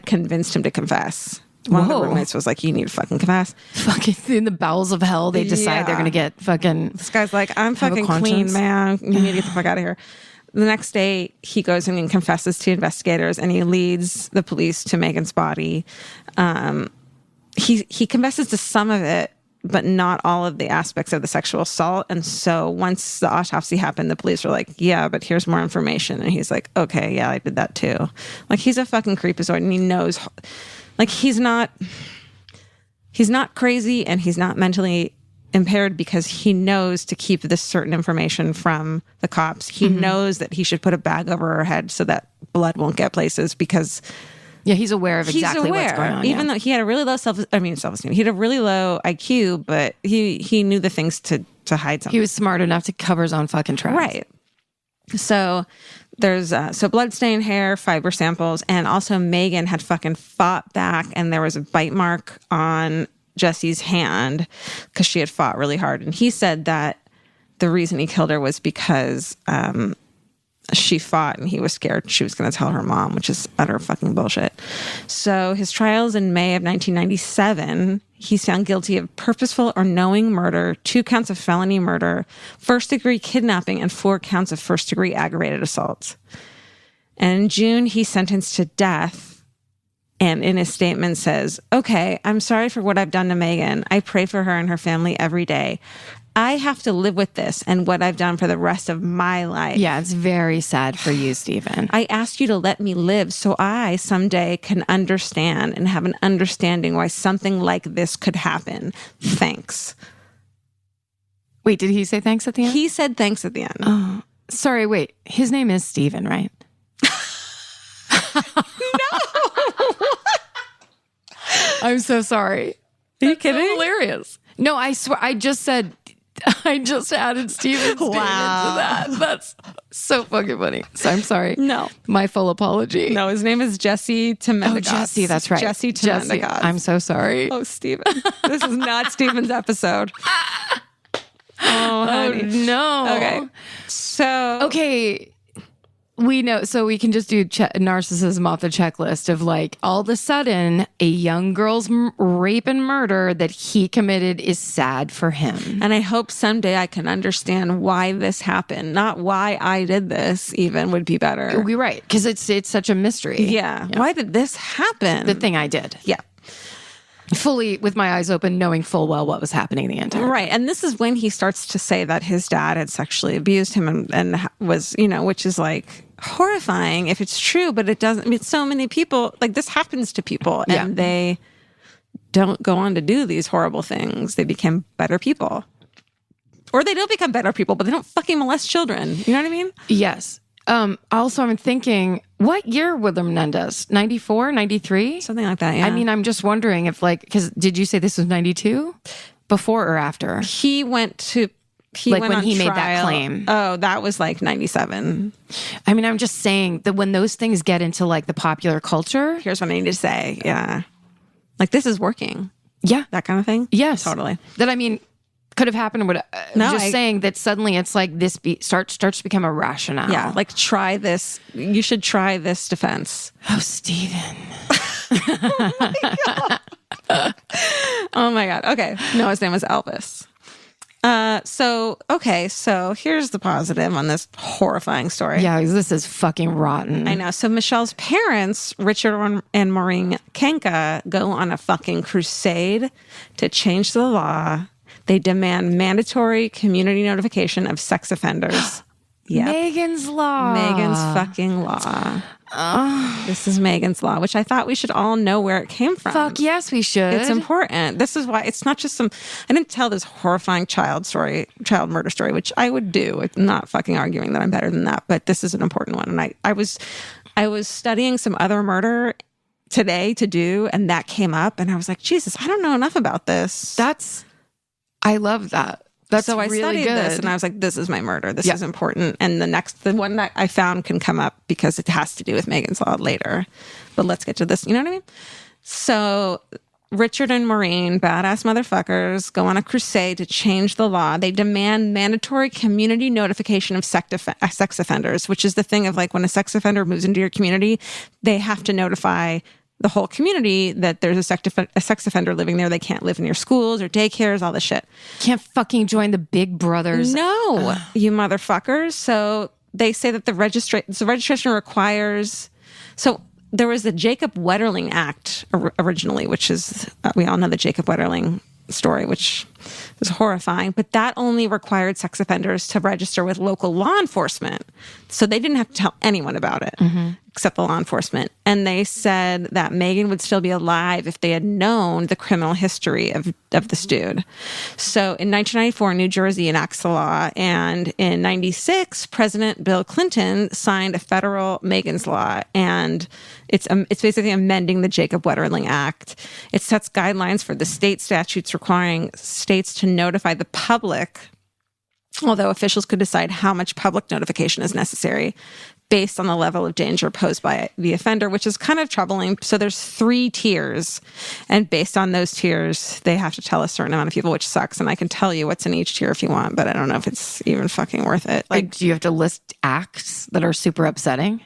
convinced him to confess. One of the roommates was like, you need to fucking confess. Fucking in the bowels of hell, they decide they're going to get fucking... This guy's like, I'm fucking clean, man. You need to get the fuck out of here. The next day, he goes in and confesses to investigators, and he leads the police to Megan's body. He confesses to some of it, but not all of the aspects of the sexual assault. And so once the autopsy happened, the police were like, yeah, but here's more information. And he's like, okay, yeah, I did that too. Like, he's a fucking creepazoid, and he knows, like, he's not crazy, and he's not mentally impaired because he knows to keep this certain information from the cops. He knows that he should put a bag over her head so that blood won't get places because... Yeah, he's aware of exactly what's going on. Even though he had a really low self-esteem. He had a really low IQ, but he knew the things to hide something. He was smart enough to cover his own fucking tracks. Right. So there's bloodstained hair, fiber samples, and also Megan had fucking fought back, and there was a bite mark on Jesse's hand because she had fought really hard. And he said that the reason he killed her was because she fought and he was scared she was going to tell her mom, which is utter fucking bullshit. So his trial's in May of 1997. He's found guilty of purposeful or knowing murder, 2 counts of felony murder, first-degree kidnapping, and 4 counts of first-degree aggravated assault. And in June, he's sentenced to death. And in his statement says, okay, I'm sorry for what I've done to Megan. I pray for her and her family every day. I have to live with this and what I've done for the rest of my life. Yeah, it's very sad for you, Stephen. I ask you to let me live so I someday can understand and have an understanding why something like this could happen. Thanks. Wait, did he say thanks at the end? He said thanks at the end. Oh, sorry, wait. His name is Stephen, right? I'm so sorry. Are you kidding? So hilarious. No, I swear, I just added Steven's name into that. That's so fucking funny. So I'm sorry. No. My full apology. No, his name is Jesse Temendigas. Oh, Jesse, that's right. Jesse Temendigas. I'm so sorry. Oh, Steven. This is not Steven's episode. Oh, honey. No. Okay. So. Okay. We know, so we can just do narcissism off the checklist of like, all of a sudden, a young girl's rape and murder that he committed is sad for him. And I hope someday I can understand why this happened. Not why I did this even would be better. We're right, because it's such a mystery. Yeah. Why did this happen? The thing I did. Yeah. Fully with my eyes open, knowing full well what was happening the entire time. Right. And this is when he starts to say that his dad had sexually abused him and was, which is like horrifying if it's true, but it doesn't. I mean, so many people, like this happens to people and they don't go on to do these horrible things. They become better people. Or they don't become better people, but they don't fucking molest children. You know what I mean? Yes. Also, I'm thinking, what year were the Menendez? 94, 93? Something like that, yeah. I mean, I'm just wondering if because did you say this was 92? Before or after? He went on made that trial. claim. Oh, that was like 97. I mean, I'm just saying that when those things get into like the popular culture. Here's what I need to say. Yeah. Like this is working. Yeah. That kind of thing. Yes. Totally. That, I mean, could have happened. Saying that suddenly it's like this starts to become a rationale. Yeah. Like try this. You should try this defense. Oh, Stephen. Oh my God. Okay. No, his name was Elvis. So here's the positive on this horrifying story. Yeah, this is fucking rotten. I know. So Michelle's parents, Richard and Maureen Kenka, go on a fucking crusade to change the law. They demand mandatory community notification of sex offenders. Yep. Megan's Law. Megan's fucking law. This is Megan's Law, which I thought we should all know where it came from. Fuck yes, we should. It's important. This is why it's not just some. I didn't tell this horrifying child murder story, which I would do. I'm not fucking arguing that I'm better than that, but this is an important one. And I was studying some other murder today to do, and that came up, and I was like, Jesus, I don't know enough about this. I love that. That's so I really studied good. this, and I was like, this is my murder. This is important. And the one that I found can come up because it has to do with Megan's Law later. But let's get to this. You know what I mean? So Richard and Maureen, badass motherfuckers, go on a crusade to change the law. They demand mandatory community notification of sex offenders, which is the thing of like when a sex offender moves into your community, they have to notify the whole community that there's a sex offender living there. They can't live in your schools or daycares, all this shit. Can't fucking join the Big Brothers. No, you motherfuckers. So they say that the registration requires... So there was the Jacob Wetterling Act originally, which is... we all know the Jacob Wetterling story, which was horrifying, but that only required sex offenders to register with local law enforcement. So they didn't have to tell anyone about it except the law enforcement. And they said that Megan would still be alive if they had known the criminal history of this dude. So in 1994, New Jersey enacts the law. And in 96, President Bill Clinton signed a federal Megan's Law. And it's basically amending the Jacob Wetterling Act. It sets guidelines for the state statutes requiring states to notify the public, although officials could decide how much public notification is necessary based on the level of danger posed by the offender, which is kind of troubling. So there's 3 tiers, and based on those tiers, they have to tell a certain amount of people, which sucks. And I can tell you what's in each tier if you want, but I don't know if it's even fucking worth it. Like, do you have to list acts that are super upsetting?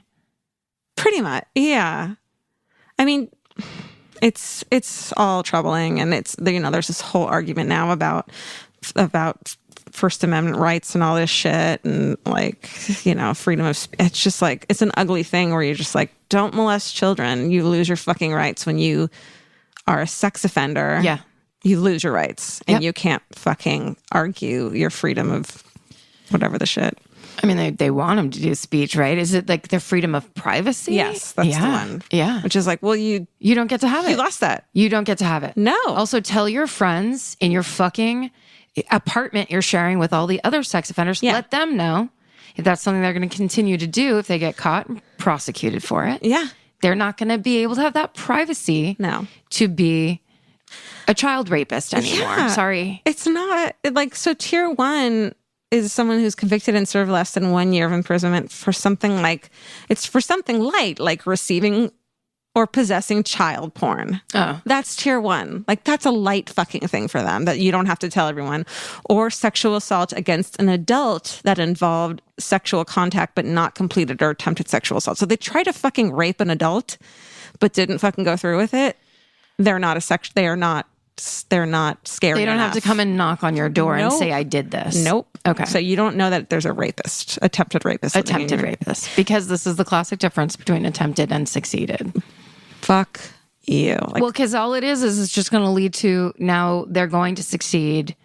Pretty much, yeah. I mean, it's all troubling, and it's, you know, there's this whole argument now about First Amendment rights and all this shit, and like, you know, freedom of it's just like, it's an ugly thing where you're just like, don't molest children. You lose your fucking rights when you are a sex offender. Yeah. You lose your rights, and you can't fucking argue your freedom of whatever the shit. I mean, they want them to do speech, right? Is it like the freedom of privacy? Yes, that's the one. Yeah. Which is like, well, you don't get to have it. You lost that. You don't get to have it. No. Also, tell your friends in your fucking apartment you're sharing with all the other sex offenders, let them know if that's something they're going to continue to do if they get caught and prosecuted for it. Yeah. They're not going to be able to have that privacy to be a child rapist anymore. Yeah. Sorry. It's not like, so tier 1 is someone who's convicted and served less than 1 year of imprisonment for something like, it's for something light, like receiving or possessing child porn. Oh. That's tier 1. Like, that's a light fucking thing for them that you don't have to tell everyone. Or sexual assault against an adult that involved sexual contact but not completed or attempted sexual assault. So they try to fucking rape an adult but didn't fucking go through with it. They're not scary. They don't have to come and knock on your door and say, I did this. Nope. Okay. So you don't know that there's a rapist, attempted rapist. Attempted rapist. Because this is the classic difference between attempted and succeeded. Fuck you. Like, well, because all it is it's just going to lead to now they're going to succeed.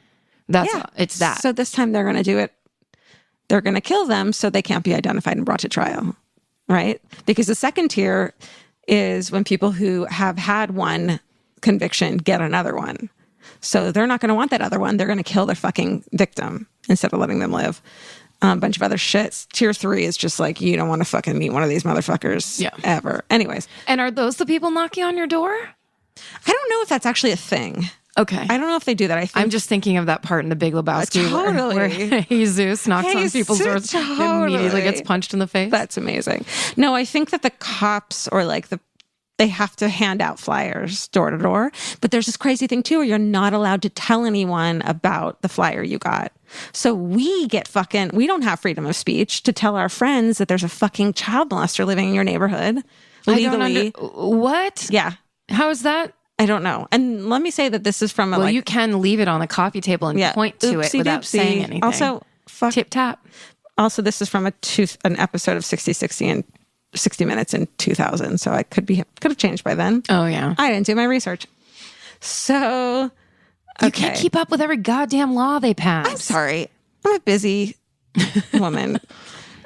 That's all. It's that. So this time they're going to do it. They're going to kill them so they can't be identified and brought to trial. Right? Because the second tier is when people who have had one conviction get another one. So they're not going to want that other one. They're going to kill their fucking victim instead of letting them live. A bunch of other shits. Tier 3 is just like, you don't want to fucking meet one of these motherfuckers ever. Anyways. And are those the people knocking on your door? I don't know if that's actually a thing. Okay. I don't know if they do that. I'm just thinking of that part in The Big Lebowski where Jesus knocks on people's doors and immediately gets punched in the face. That's amazing. No, I think that the cops or like they have to hand out flyers door to door. But there's this crazy thing too, where you're not allowed to tell anyone about the flyer you got. So we don't have freedom of speech to tell our friends that there's a fucking child molester living in your neighborhood legally. What? Yeah. How is that? I don't know. And let me say that this is from Well, you can leave it on the coffee table and point to it without saying anything. Also, tip tap. Also, this is from an episode of 60 Minutes in 2000, so I could have changed by then. Oh yeah, I didn't do my research, so you can't keep up with every goddamn law they pass. I'm sorry, I'm a busy woman.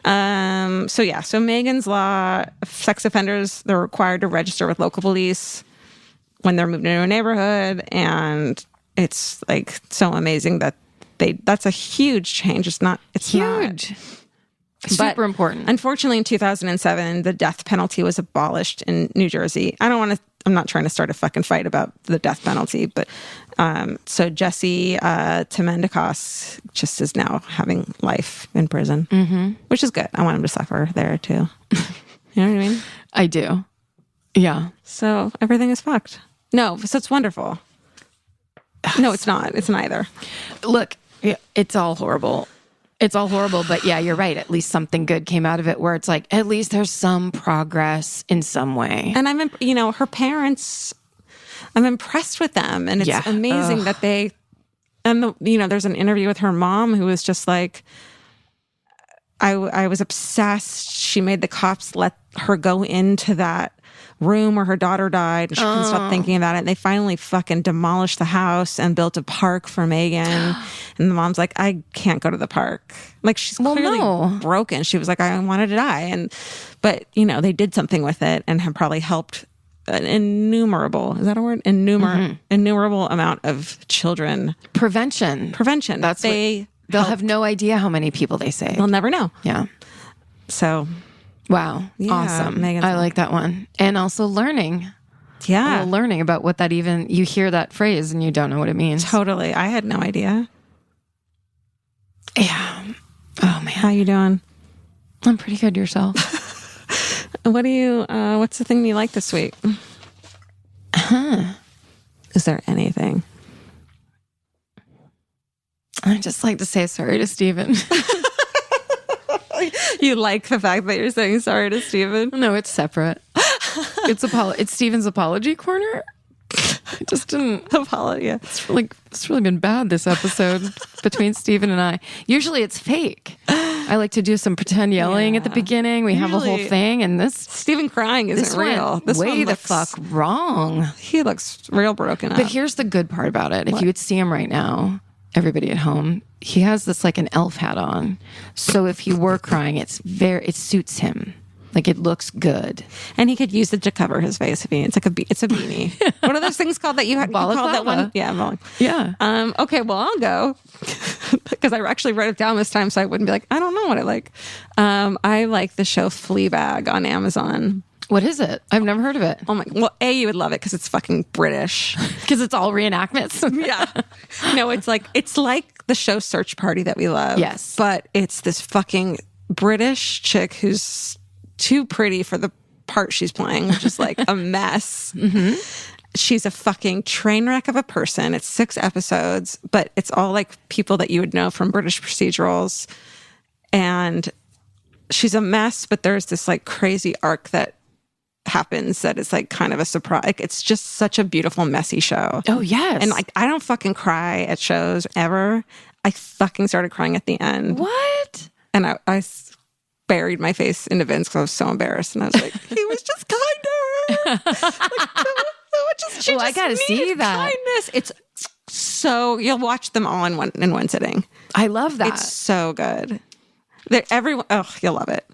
So Megan's Law, sex offenders, they're required to register with local police when they're moving into a neighborhood. And it's like so amazing that that's a huge change. It's Huge. Super important. Unfortunately, in 2007, the death penalty was abolished in New Jersey. I'm not trying to start a fucking fight about the death penalty, but so Jesse Temendicos just is now having life in prison, which is good. I want him to suffer there too. You know what I mean? I do. Yeah. So everything is fucked. No, so it's wonderful. No, it's not. It's neither. Look, it's all horrible. It's all horrible, but yeah, you're right. At least something good came out of it where it's like, at least there's some progress in some way. And her parents, I'm impressed with them. And it's amazing that there's an interview with her mom who was just like, I was obsessed. She made the cops let her go into that room where her daughter died, and she couldn't stop thinking about it. And they finally fucking demolished the house and built a park for Megan. And the mom's like, I can't go to the park. Like, she's clearly broken. She was like, I wanted to die. But they did something with it and have probably helped an innumerable amount of children. Prevention. That's they'll have no idea how many people they say. They'll never know. Yeah. So. Wow. Yeah, awesome. Megan's I like that one. And also learning. Yeah. Learning about what that you hear that phrase and you don't know what it means. Totally. I had no idea. Yeah. Oh, man. How you doing? I'm pretty good. Yourself? What's the thing you like this week? Is there anything? I just like to say sorry to Steven. You like the fact that you're saying sorry to Steven? No, it's separate. It's Steven's apology corner. I just didn't apology. It's really been bad this episode between Steven and I. Usually it's fake. I like to do some pretend yelling at the beginning. We have a whole thing, and this Steven crying isn't real. This way the fuck wrong. He looks real broken up. But here's the good part about it. If you would see him right now, everybody at home, he has this like an elf hat on. So if he were crying, it suits him. Like, it looks good. And he could use it to cover his face. It's a beanie. What are those things called that you call that one? Yeah. Yeah. Okay, well, I'll go. Because I actually wrote it down this time so I wouldn't be like, I don't know what I like. I like the show Fleabag on Amazon. What is it? I've never heard of it. Oh my, well, you would love it because it's fucking British. Because it's all reenactments. Yeah. No, it's like the show Search Party that we love. Yes. But it's this fucking British chick who's too pretty for the part she's playing, which is like a mess. Mm-hmm. She's a fucking train wreck of a person. It's 6 episodes, but it's all like people that you would know from British procedurals. And she's a mess, but there's this like crazy arc that happens that is like kind of a surprise. Like, it's just such a beautiful, messy show. Oh, yes. And like, I don't fucking cry at shows ever. I fucking started crying at the end. What? And I buried my face into Vince because I was so embarrassed. And I was like, he was just kind to her. I gotta see that. Kindness. It's so, you'll watch them all in one sitting. I love that. It's so good. You'll love it.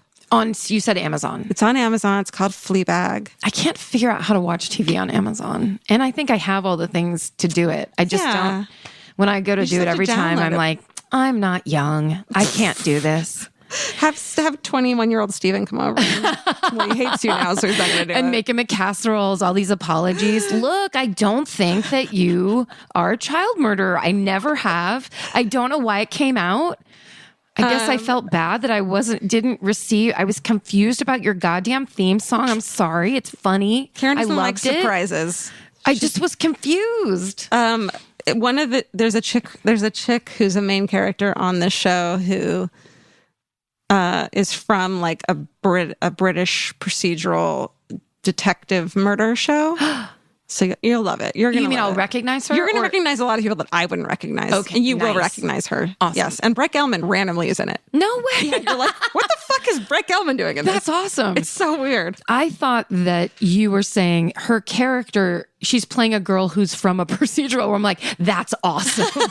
You said Amazon. It's on Amazon. It's called Fleabag. I can't figure out how to watch TV on Amazon. And I think I have all the things to do it. I just don't. When I go to do it every time, I'm like, I'm not young. I can't do this. Have 21-year-old Steven come over. Well, he hates you now, so he's not going to do it. And make him a casseroles, all these apologies. Look, I don't think that you are a child murderer. I never have. I don't know why it came out. I guess I felt bad that I was confused about your goddamn theme song. I'm sorry. It's funny. Karen doesn't like surprises. I just was confused. There's a chick who's a main character on this show who is from like a British procedural detective murder show. So you'll love it. You mean I'll recognize her? You're going to recognize a lot of people that I wouldn't recognize. Okay, and you will recognize her. Awesome. Yes. And Breck Elman randomly is in it. No way. Yeah, you're like, what the fuck is Breck Elman doing in this? That's awesome. It's so weird. I thought that you were saying her character, she's playing a girl who's from a procedural where I'm like, that's awesome.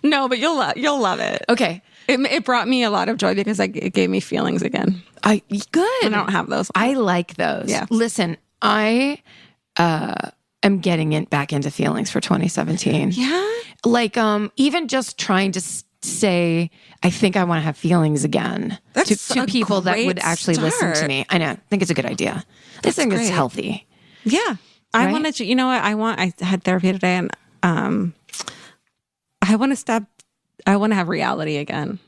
No, but you'll love it. Okay. It brought me a lot of joy because it gave me feelings again. Good. I don't have those. I like those. Yeah. Listen, I am getting back into feelings for 2017. Yeah. Like, even just trying to say, I think I want to have feelings again to people that would actually listen to me. I know. I think it's a good idea. I think it's healthy. Yeah. I Right? wanted to, you know what? I had therapy today and I want to have reality again.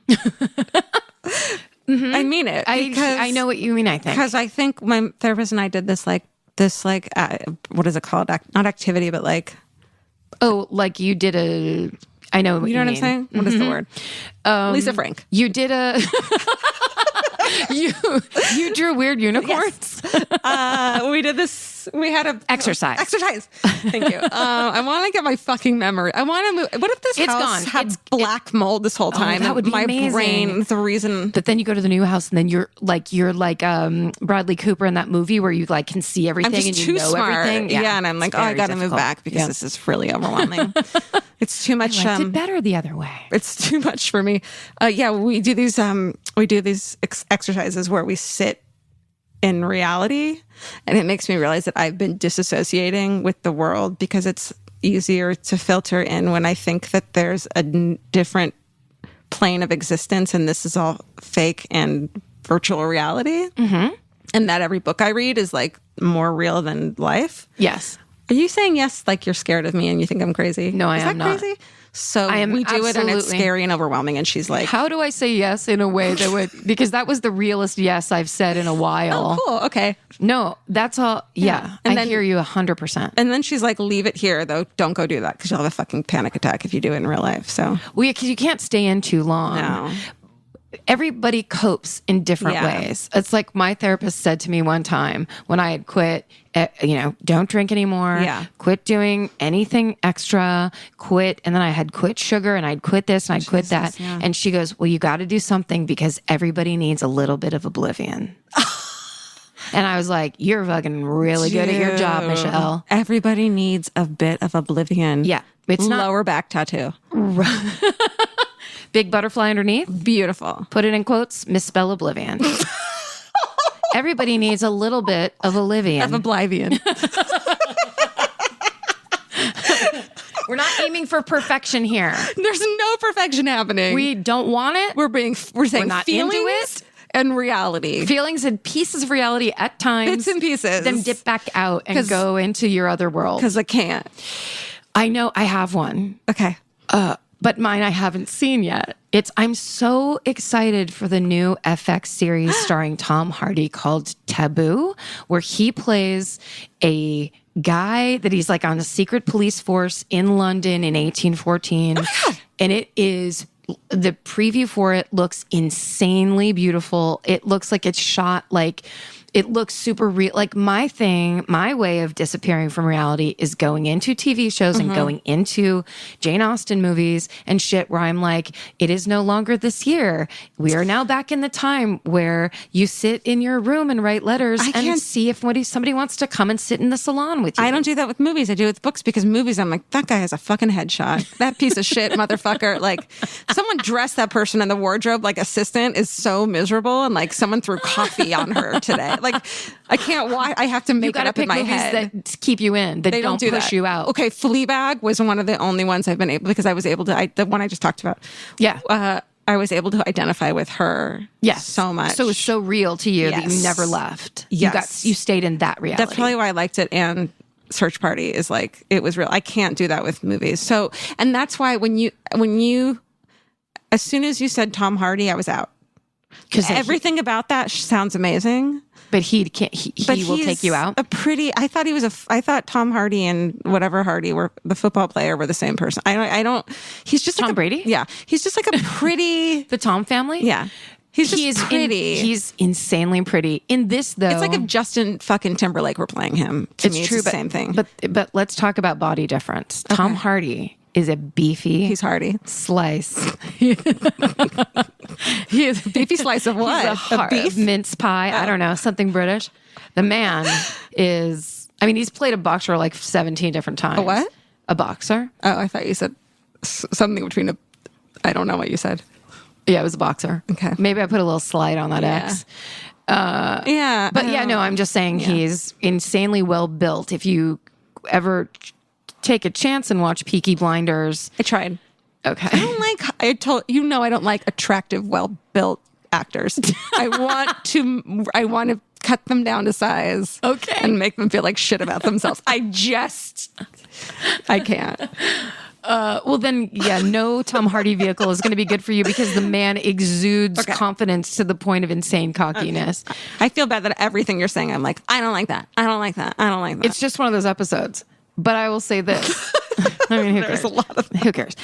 I mean it. I know what you mean, I think. Because I think my therapist and I did this what is it called? Not activity, but like. Oh, like you did I know what you know what mean. I'm saying? What is the word? Lisa Frank. You did you drew weird unicorns? Yes. We did this. We had a Exercise. Thank you. I want to get my fucking memory. I want to move. What if this house had black mold this whole time? That would be my amazing. brain, the reason. But then you go to the new house and then you're like Bradley Cooper in that movie where you like can see everything I'm just and you too know smart. everything. Yeah, and I'm like, I got to move back because this is really overwhelming. It's too much. I did better the other way. It's too much for me. We do these exercises where we sit in reality, and it makes me realize that I've been disassociating with the world because it's easier to filter in when I think that there's a different plane of existence and this is all fake and virtual reality. Mm-hmm. And that every book I read is like more real than life. Yes. Are you saying yes like you're scared of me and you think I'm crazy? No, I am not. Is that crazy? So we do it and it's scary and overwhelming. And she's like, how do I say yes in a way that would, because that was the realest yes I've said in a while. oh, cool. Okay. No, that's all. Yeah. And I then- hear you 100%. And then she's like, leave it here, though. Don't go do that because you'll have a fucking panic attack if you do it in real life. So, Because you can't stay in too long. no. Everybody copes in different ways. It's like my therapist said to me one time when I had quit, don't drink anymore. Yeah. Quit doing anything extra, quit. And then I had quit sugar and I'd quit this and I'd quit that. Yeah. And she goes, well, you got to do something because everybody needs a little bit of oblivion. And I was like, you're fucking really good at your job, Michelle. Everybody needs a bit of oblivion. Yeah. It's not lower back tattoo. big butterfly underneath. Beautiful. Put it in quotes, misspell oblivion. Everybody needs a little bit of oblivion. Of oblivion. We're not aiming for perfection here. There's no perfection happening. We don't want it. We're saying not feelings into it. and reality. Feelings and pieces of reality at times. Bits and pieces. Then dip back out and go into your other world. Because I can't. I know I have one. Okay. But mine I haven't seen yet. I'm so excited for the new FX series starring Tom Hardy called Taboo, where he plays a guy that he's like on a secret police force in London in 1814. Oh my God. And it is, the preview for it looks insanely beautiful. It looks like it's shot like, it looks super real. Like my way of disappearing from reality is going into TV shows and going into Jane Austen movies and shit where I'm like, it is no longer this year. We are now back in the time where you sit in your room and write letters and see if somebody wants to come and sit in the salon with you. I don't do that with movies. I do it with books because movies, I'm like, that guy has a fucking headshot. That piece of shit motherfucker. Like, someone dressed that person in the wardrobe like assistant is so miserable. And like, someone threw coffee on her today. Like, I can't watch. I have to make it up in my head. That keep you in, that They don't do push that. you out. Okay, Fleabag was one of the only ones I've been able, because I was able to, the one I just talked about. Yeah. I was able to identify with her so much. So it was so real to you that you Yes. never left. Yes. You stayed in that reality. That's probably why I liked it. And Search Party is like, it was real. I can't do that with movies. So, and that's why when you, as soon as you said Tom Hardy, I was out. Because everything about that sounds amazing. But he can't. He will take you out. I thought Tom Hardy and whatever Hardy were the football player were the same person. I don't. He's just Tom like Brady. Yeah, he's just like a pretty. The Tom family. Yeah, he's just pretty. He's insanely pretty. In this though, it's like if Justin fucking Timberlake were playing him. To me, it's the same thing. But let's talk about body difference. Okay. Tom Hardy is a beefy. He's Hardy slice. He is a beefy slice of what? A beef mince pie. I don't know, something British. The man is. I mean, he's played a boxer like 17 different times. A what? A boxer. Oh, I thought you said something between a. I don't know what you said. Yeah, it was a boxer. Okay. Maybe I put a little slide on that X. Yeah. But yeah, no, I'm just saying he's insanely well built. If you ever take a chance and watch Peaky Blinders. I tried. Okay. I don't like attractive, well-built actors. I want to cut them down to size. Okay. And make them feel like shit about themselves. I can't. Well, then, yeah, no Tom Hardy vehicle is going to be good for you because the man exudes confidence to the point of insane cockiness. Okay. I feel bad that everything you're saying, I'm like, I don't like that. I don't like that. I don't like that. It's just one of those episodes. But I will say this. I mean, who cares? There's a lot of Who cares?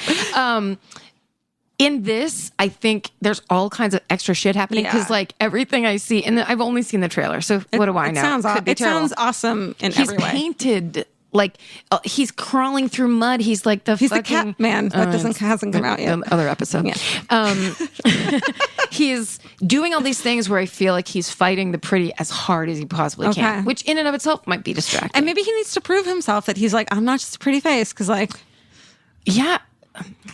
In this, I think there's all kinds of extra shit happening because, like, everything I see, and I've only seen the trailer, so what do I know? It sounds awesome in every way. He's painted like he's crawling through mud. He's like he's the cat man that hasn't come out yet. Other episode. Yeah. He's doing all these things where I feel like he's fighting the pretty as hard as he possibly can, which in and of itself might be distracting. And maybe he needs to prove himself that he's like, I'm not just a pretty face, because like, yeah.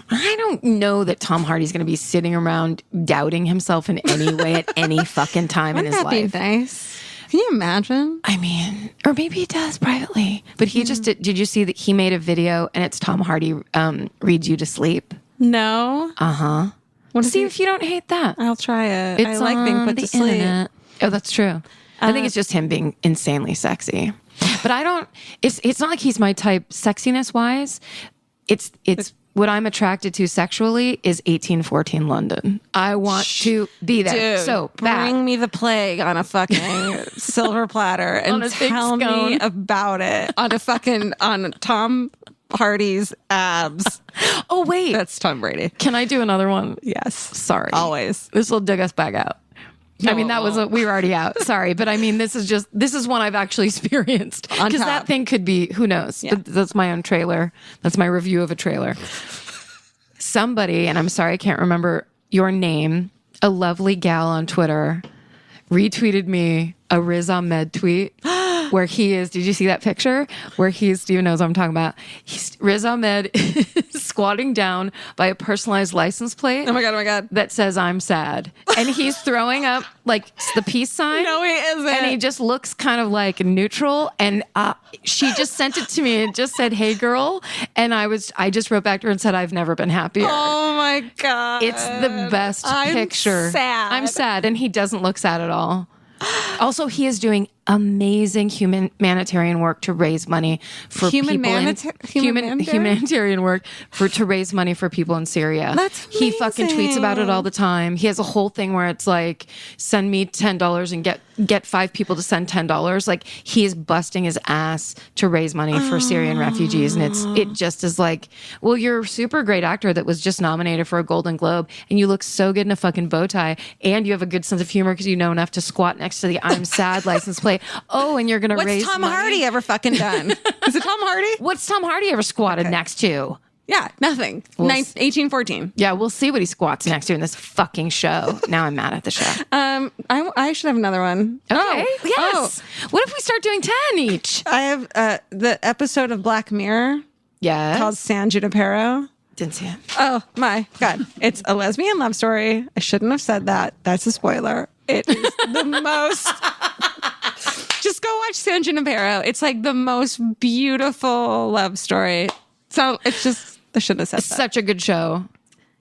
I don't know that Tom Hardy's going to be sitting around doubting himself in any way at any fucking time in his life. Wouldn't that be nice? Can you imagine? I mean, or maybe he does privately. But he just did you see that he made a video and it's Tom Hardy reads you to sleep? No. Uh-huh. See if you don't hate that. I'll try it. It's I like being put to sleep. Internet. Oh, that's true. I think it's just him being insanely sexy. But I don't it's not like he's my type sexiness wise. It's what I'm attracted to sexually is 1814 London. I want to be there. Dude, So bring me the plague on a fucking silver platter and tell me about it on Tom Hardy's abs. Oh wait, that's Tom Brady. Can I do another one? Yes, sorry. Always. This will dig us back out. I mean, we were already out. Sorry. But I mean, this is one I've actually experienced. Because that thing could be, who knows? Yeah. That's my own trailer. That's my review of a trailer. Somebody, and I'm sorry, I can't remember your name, a lovely gal on Twitter, retweeted me a Riz Ahmed tweet where he is, did you see that picture? Where Steven knows what I'm talking about. Riz Ahmed is squatting down by a personalized license plate. Oh my God. That says, I'm sad. And he's throwing up like the peace sign. No, he isn't. And he just looks kind of like neutral. And she just sent it to me and just said, hey girl. And I just wrote back to her and said, I've never been happier. Oh my God. It's the best picture. I'm sad. And he doesn't look sad at all. Also, he is doing amazing humanitarian work to raise money for humanitarian work to raise money for people in Syria. That's amazing. He fucking tweets about it all the time. He has a whole thing where it's like, send me $10 and get 5 people to send $10. Like, he is busting his ass to raise money for Syrian refugees, and it just is like, well, you're a super great actor that was just nominated for a Golden Globe, and you look so good in a fucking bow tie, and you have a good sense of humor because you know enough to squat next to the I'm sad license plate. Oh, and you're going to raise What's Tom money? Hardy ever fucking done? Is it Tom Hardy? What's Tom Hardy ever squatted next to? Yeah, nothing. 1814. Yeah, we'll see what he squats next to in this fucking show. Now I'm mad at the show. I should have another one. Okay, yes. What if we start doing 10 each? I have the episode of Black Mirror. Yeah. Called San Junipero. Didn't see it. Oh my God. It's a lesbian love story. I shouldn't have said that. That's a spoiler. It is the most... Just go watch San Junipero. It's like the most beautiful love story. So it's just, I shouldn't have said that. Such a good show.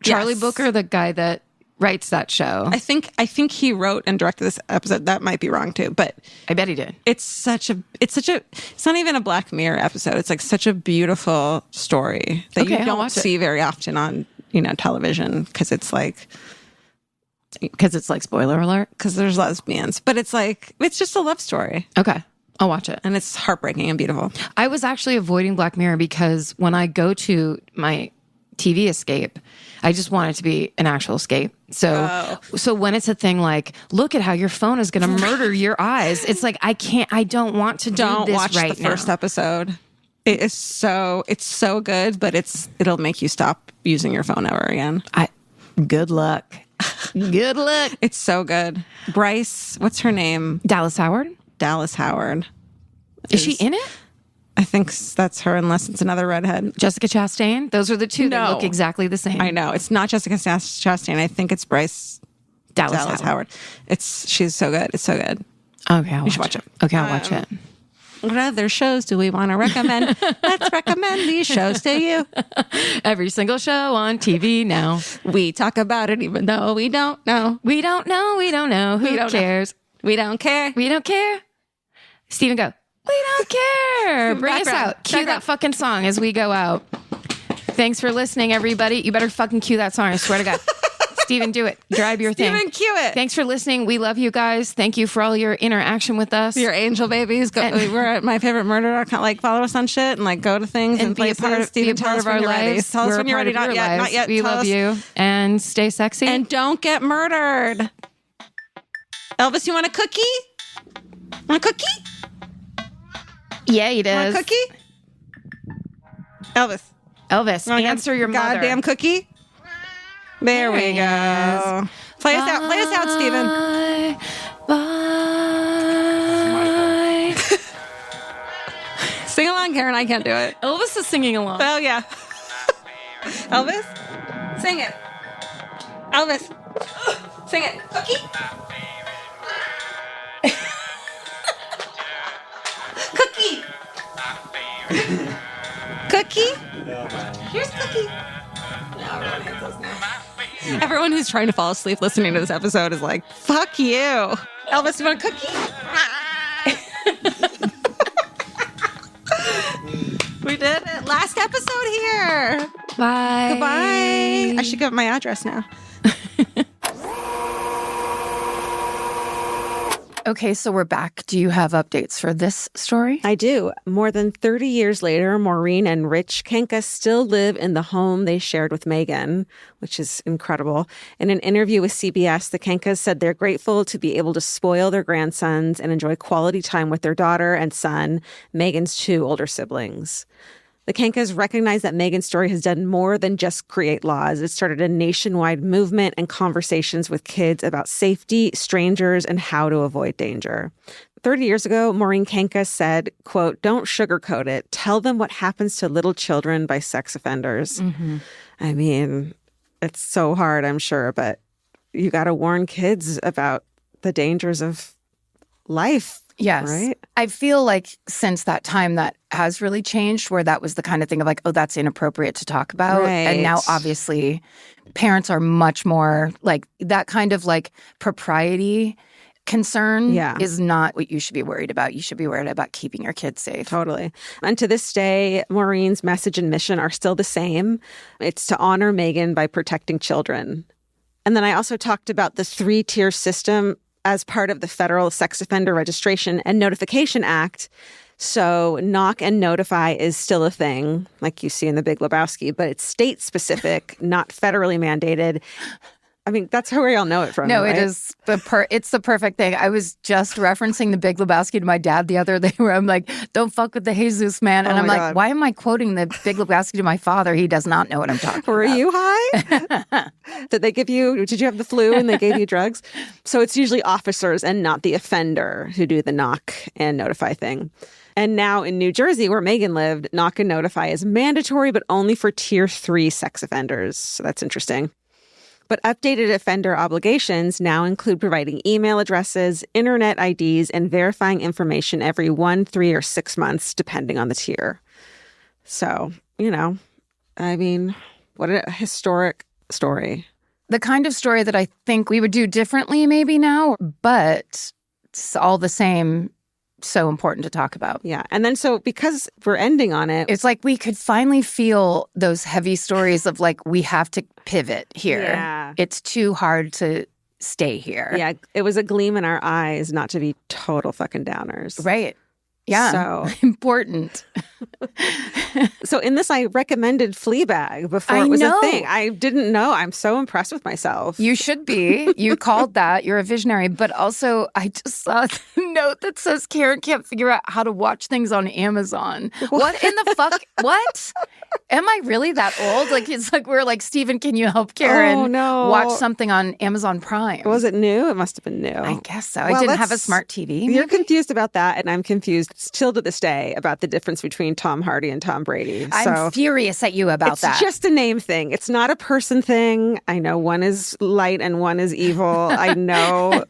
Charlie Booker, the guy that writes that show. I think he wrote and directed this episode. That might be wrong too, but I bet he did. It's not even a Black Mirror episode. It's like such a beautiful story that you don't see very often on, television because it's like spoiler alert, because there's lesbians, but it's just a love story. Okay. I'll watch it. And it's heartbreaking and beautiful. I was actually avoiding Black Mirror because when I go to my TV escape, I just want it to be an actual escape. So when it's a thing like, look at how your phone is going to murder your eyes, it's like, I don't want to do this watch right the now. first episode. It's so good, but it'll make you stop using your phone ever again. Good luck. Good luck. It's so good. Bryce, what's her name? Dallas Howard. Dallas Howard. Is she in it? I think that's her, unless it's another redhead. Jessica Chastain. Those are the two that No. look exactly the same. I know. It's not Jessica Chastain. I think it's Bryce Dallas Howard. She's so good. It's so good. Okay, You should watch it. Okay, I'll watch it. What other shows do we want to recommend? Let's recommend these shows to you. Every single show on TV now. We talk about it even though we don't know. We don't know. Who cares? We don't care. We don't care. Steven, go. We don't care. Bring us Background. out. Cue that fucking song as we go out. Thanks for listening, everybody. You better fucking cue that song. I swear to God. Steven, do it. Drive your thing. Steven, cue it. Thanks for listening. We love you guys. Thank you for all your interaction with us. Your angel babies. We're at My Favorite Murder. Like, follow us on shit and like go to things and be a places. part of, Steven, be a part of our lives. Tell us We're when a you're part ready. of your lives. Not yet. We Tell love us. you. And stay sexy. And don't get murdered. Elvis, you want a cookie? Want a cookie? Yeah, he does. Want a cookie? Elvis, Want a answer your mother. goddamn cookie. There we he go. Play us out. Play us out, Steven. Bye. Sing along, Karen. I can't do it. Elvis is singing along. Oh, yeah. Elvis, sing it. Elvis, sing it. Cookie. Cookie. Cookie. Here's Cookie. No, everyone hates us now. Everyone who's trying to fall asleep listening to this episode is like, fuck you. Elvis, you want a cookie? We did it. Last episode here. Bye. Goodbye. I should give my address now. Okay, so we're back. Do you have updates for this story? I do. More than 30 years later, Maureen and Rich Kenka still live in the home they shared with Megan, which is incredible. In an interview with CBS, the Kenkas said they're grateful to be able to spoil their grandsons and enjoy quality time with their daughter and son, Megan's two older siblings. The Kenkas recognize that Megan's story has done more than just create laws. It started a nationwide movement and conversations with kids about safety, strangers, and how to avoid danger. 30 years ago, Maureen Kenka said, quote, "Don't sugarcoat it. Tell them what happens to little children by sex offenders." Mm-hmm. I mean, it's so hard, I'm sure, but you got to warn kids about the dangers of life. Yes. Right? I feel like since that time that has really changed, where that was the kind of thing of like, oh, that's inappropriate to talk about. Right. And now obviously parents are much more like that kind of like propriety concern is not what you should be worried about. You should be worried about keeping your kids safe. Totally. And to this day, Maureen's message and mission are still the same. It's to honor Megan by protecting children. And then I also talked about the 3-tier system as part of the Federal Sex Offender Registration and Notification Act. So knock and notify is still a thing, like you see in The Big Lebowski, but it's state-specific, not federally mandated. I mean, that's where we all know it from. No, right? it is it's the perfect thing. I was just referencing The Big Lebowski to my dad the other day, where I'm like, "Don't fuck with the Jesus man," and I'm like, God. "Why am I quoting The Big Lebowski to my father? He does not know what I'm talking about." Were you high? Did you have the flu and they gave you drugs? So it's usually officers and not the offender who do the knock and notify thing. And now in New Jersey, where Megan lived, knock and notify is mandatory, but only for tier 3 sex offenders. So that's interesting. But updated offender obligations now include providing email addresses, internet IDs, and verifying information every 1, 3, or 6 months, depending on the tier. So, I mean, what a historic story. The kind of story that I think we would do differently maybe now, but it's all the same, so important to talk about. Yeah. And then so because we're ending on it, It's like we could finally feel those heavy stories of like, we have to pivot here. Yeah. It's too hard to stay here. yeah, it was a gleam in our eyes not to be total fucking downers. Right. Yeah. So Important. So in this, I recommended Fleabag before I it was know. a thing. I didn't know. I'm so impressed with myself. You should be. You called that. You're a visionary. But also, I just saw the note that says Karen can't figure out how to watch things on Amazon. What in the fuck? What? Am I really that old? Like, it's like we're like, Stephen, can you help Karen watch something on Amazon Prime? Was it new? It must have been new. I guess so. I didn't have a smart TV. You're confused about that, and I'm confused still to this day about the difference between Tom Hardy and Tom Brady. I'm furious at you about that. It's just a name thing. It's not a person thing. I know one is light and one is evil. I know.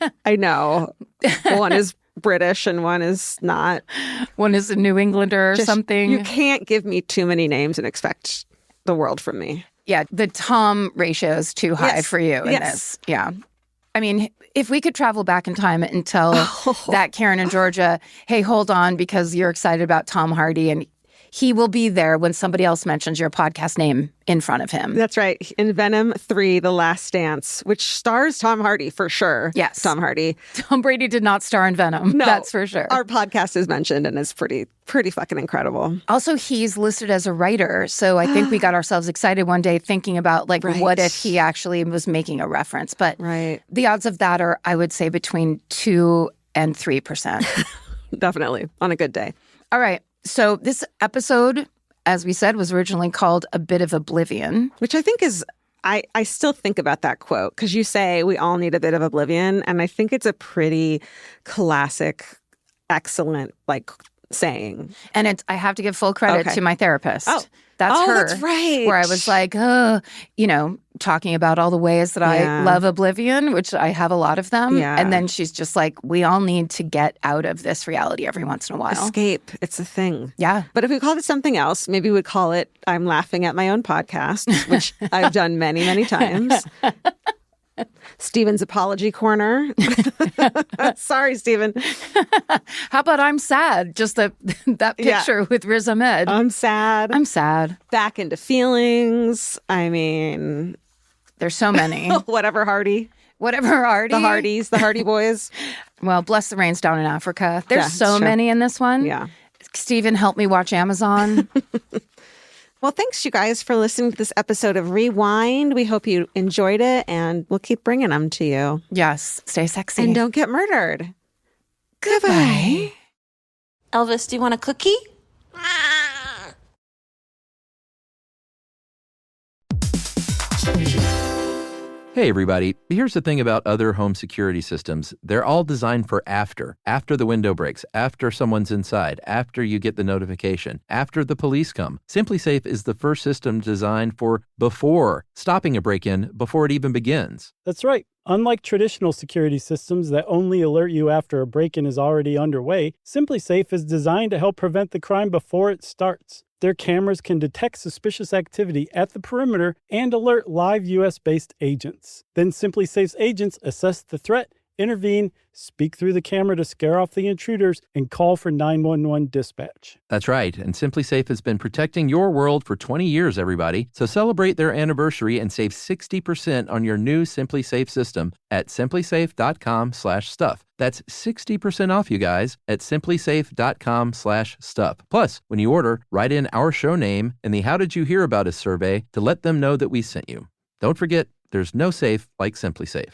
One is British and one is not. One is a New Englander or something. You can't give me too many names and expect the world from me. Yeah, the Tom ratio is too high for you in this. Yeah. I mean, if we could travel back in time and tell that Karen and Georgia, hey, hold on, because you're excited about Tom Hardy and he will be there when somebody else mentions your podcast name in front of him. That's right. In Venom 3, The Last Dance, which stars Tom Hardy for sure. Yes. Tom Hardy. Tom Brady did not star in Venom. No, that's for sure. Our podcast is mentioned and is pretty fucking incredible. Also, he's listed as a writer. So I think we got ourselves excited one day thinking about what if he actually was making a reference. But the odds of that are, I would say, between 2 and 3%. Definitely. On a good day. All right. So this episode, as we said, was originally called A Bit of Oblivion. Which I think is, I still think about that quote because you say we all need a bit of oblivion. And I think it's a pretty classic, excellent, saying. And I have to give full credit to my therapist. That's her. That's right. Where I was like, talking about all the ways that I love Oblivion, which I have a lot of them. Yeah. And then she's just like, we all need to get out of this reality every once in a while. Escape. It's a thing. Yeah. But if we called it something else, maybe we'd call it I'm laughing at my own podcast, which I've done many, many times. Stephen's Apology Corner. Sorry, Stephen. How about I'm sad? Just that picture with Riz Ahmed. I'm sad. I'm sad. Back into feelings. I mean, there's so many. Whatever Hardy. The Hardys, the Hardy Boys. Well, bless the rains down in Africa. There's so many in this one. Yeah. Stephen, help me watch Amazon. Well, thanks, you guys, for listening to this episode of Rewind. We hope you enjoyed it, and we'll keep bringing them to you. Yes. Stay sexy. And don't get murdered. Goodbye. Elvis, do you want a cookie? Hey everybody, here's the thing about other home security systems. They're all designed for after the window breaks, after someone's inside, after you get the notification, after the police come. SimpliSafe is the first system designed for before, stopping a break-in before it even begins. That's right. Unlike traditional security systems that only alert you after a break-in is already underway, SimpliSafe is designed to help prevent the crime before it starts. Their cameras can detect suspicious activity at the perimeter and alert live U.S.-based agents. Then SimpliSafe's agents assess the threat, intervene, speak through the camera to scare off the intruders, and call for 911 dispatch. That's right, and SimpliSafe has been protecting your world for 20 years, everybody. So celebrate their anniversary and save 60% on your new SimpliSafe system at simplisafe.com/stuff. That's 60% off, you guys, at simplisafe.com/stuff. Plus, when you order, write in our show name and the How Did You Hear About Us survey to let them know that we sent you. Don't forget, there's no safe like SimpliSafe.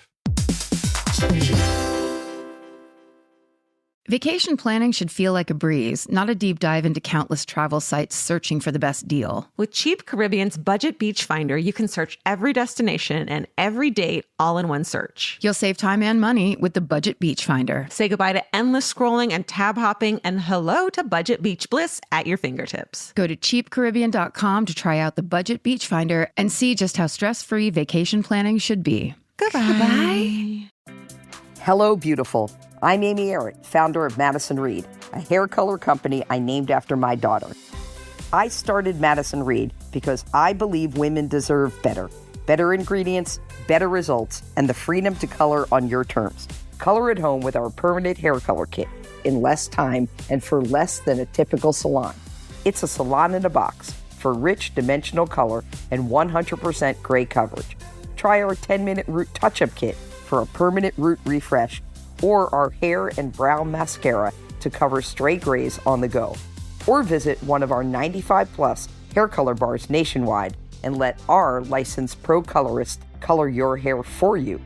Vacation planning should feel like a breeze, not a deep dive into countless travel sites searching for the best deal. With Cheap Caribbean's Budget Beach Finder, you can search every destination and every date all in one search. You'll save time and money with the Budget Beach Finder. Say goodbye to endless scrolling and tab hopping, and hello to Budget Beach Bliss at your fingertips. Go to cheapcaribbean.com to try out the Budget Beach Finder and see just how stress-free vacation planning should be. Goodbye. Hello, beautiful. I'm Amy Arrett, founder of Madison Reed, a hair color company I named after my daughter. I started Madison Reed because I believe women deserve better. Better ingredients, better results, and the freedom to color on your terms. Color at home with our permanent hair color kit in less time and for less than a typical salon. It's a salon in a box for rich dimensional color and 100% gray coverage. Try our 10-minute root touch-up kit for a permanent root refresh, or our hair and brow mascara to cover stray grays on the go. Or visit one of our 95-plus hair color bars nationwide and let our licensed pro colorist color your hair for you.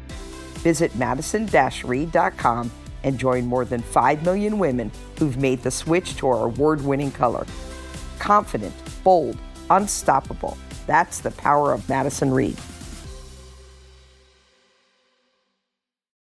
Visit madison-reed.com and join more than 5 million women who've made the switch to our award-winning color. Confident, bold, unstoppable. That's the power of Madison Reed.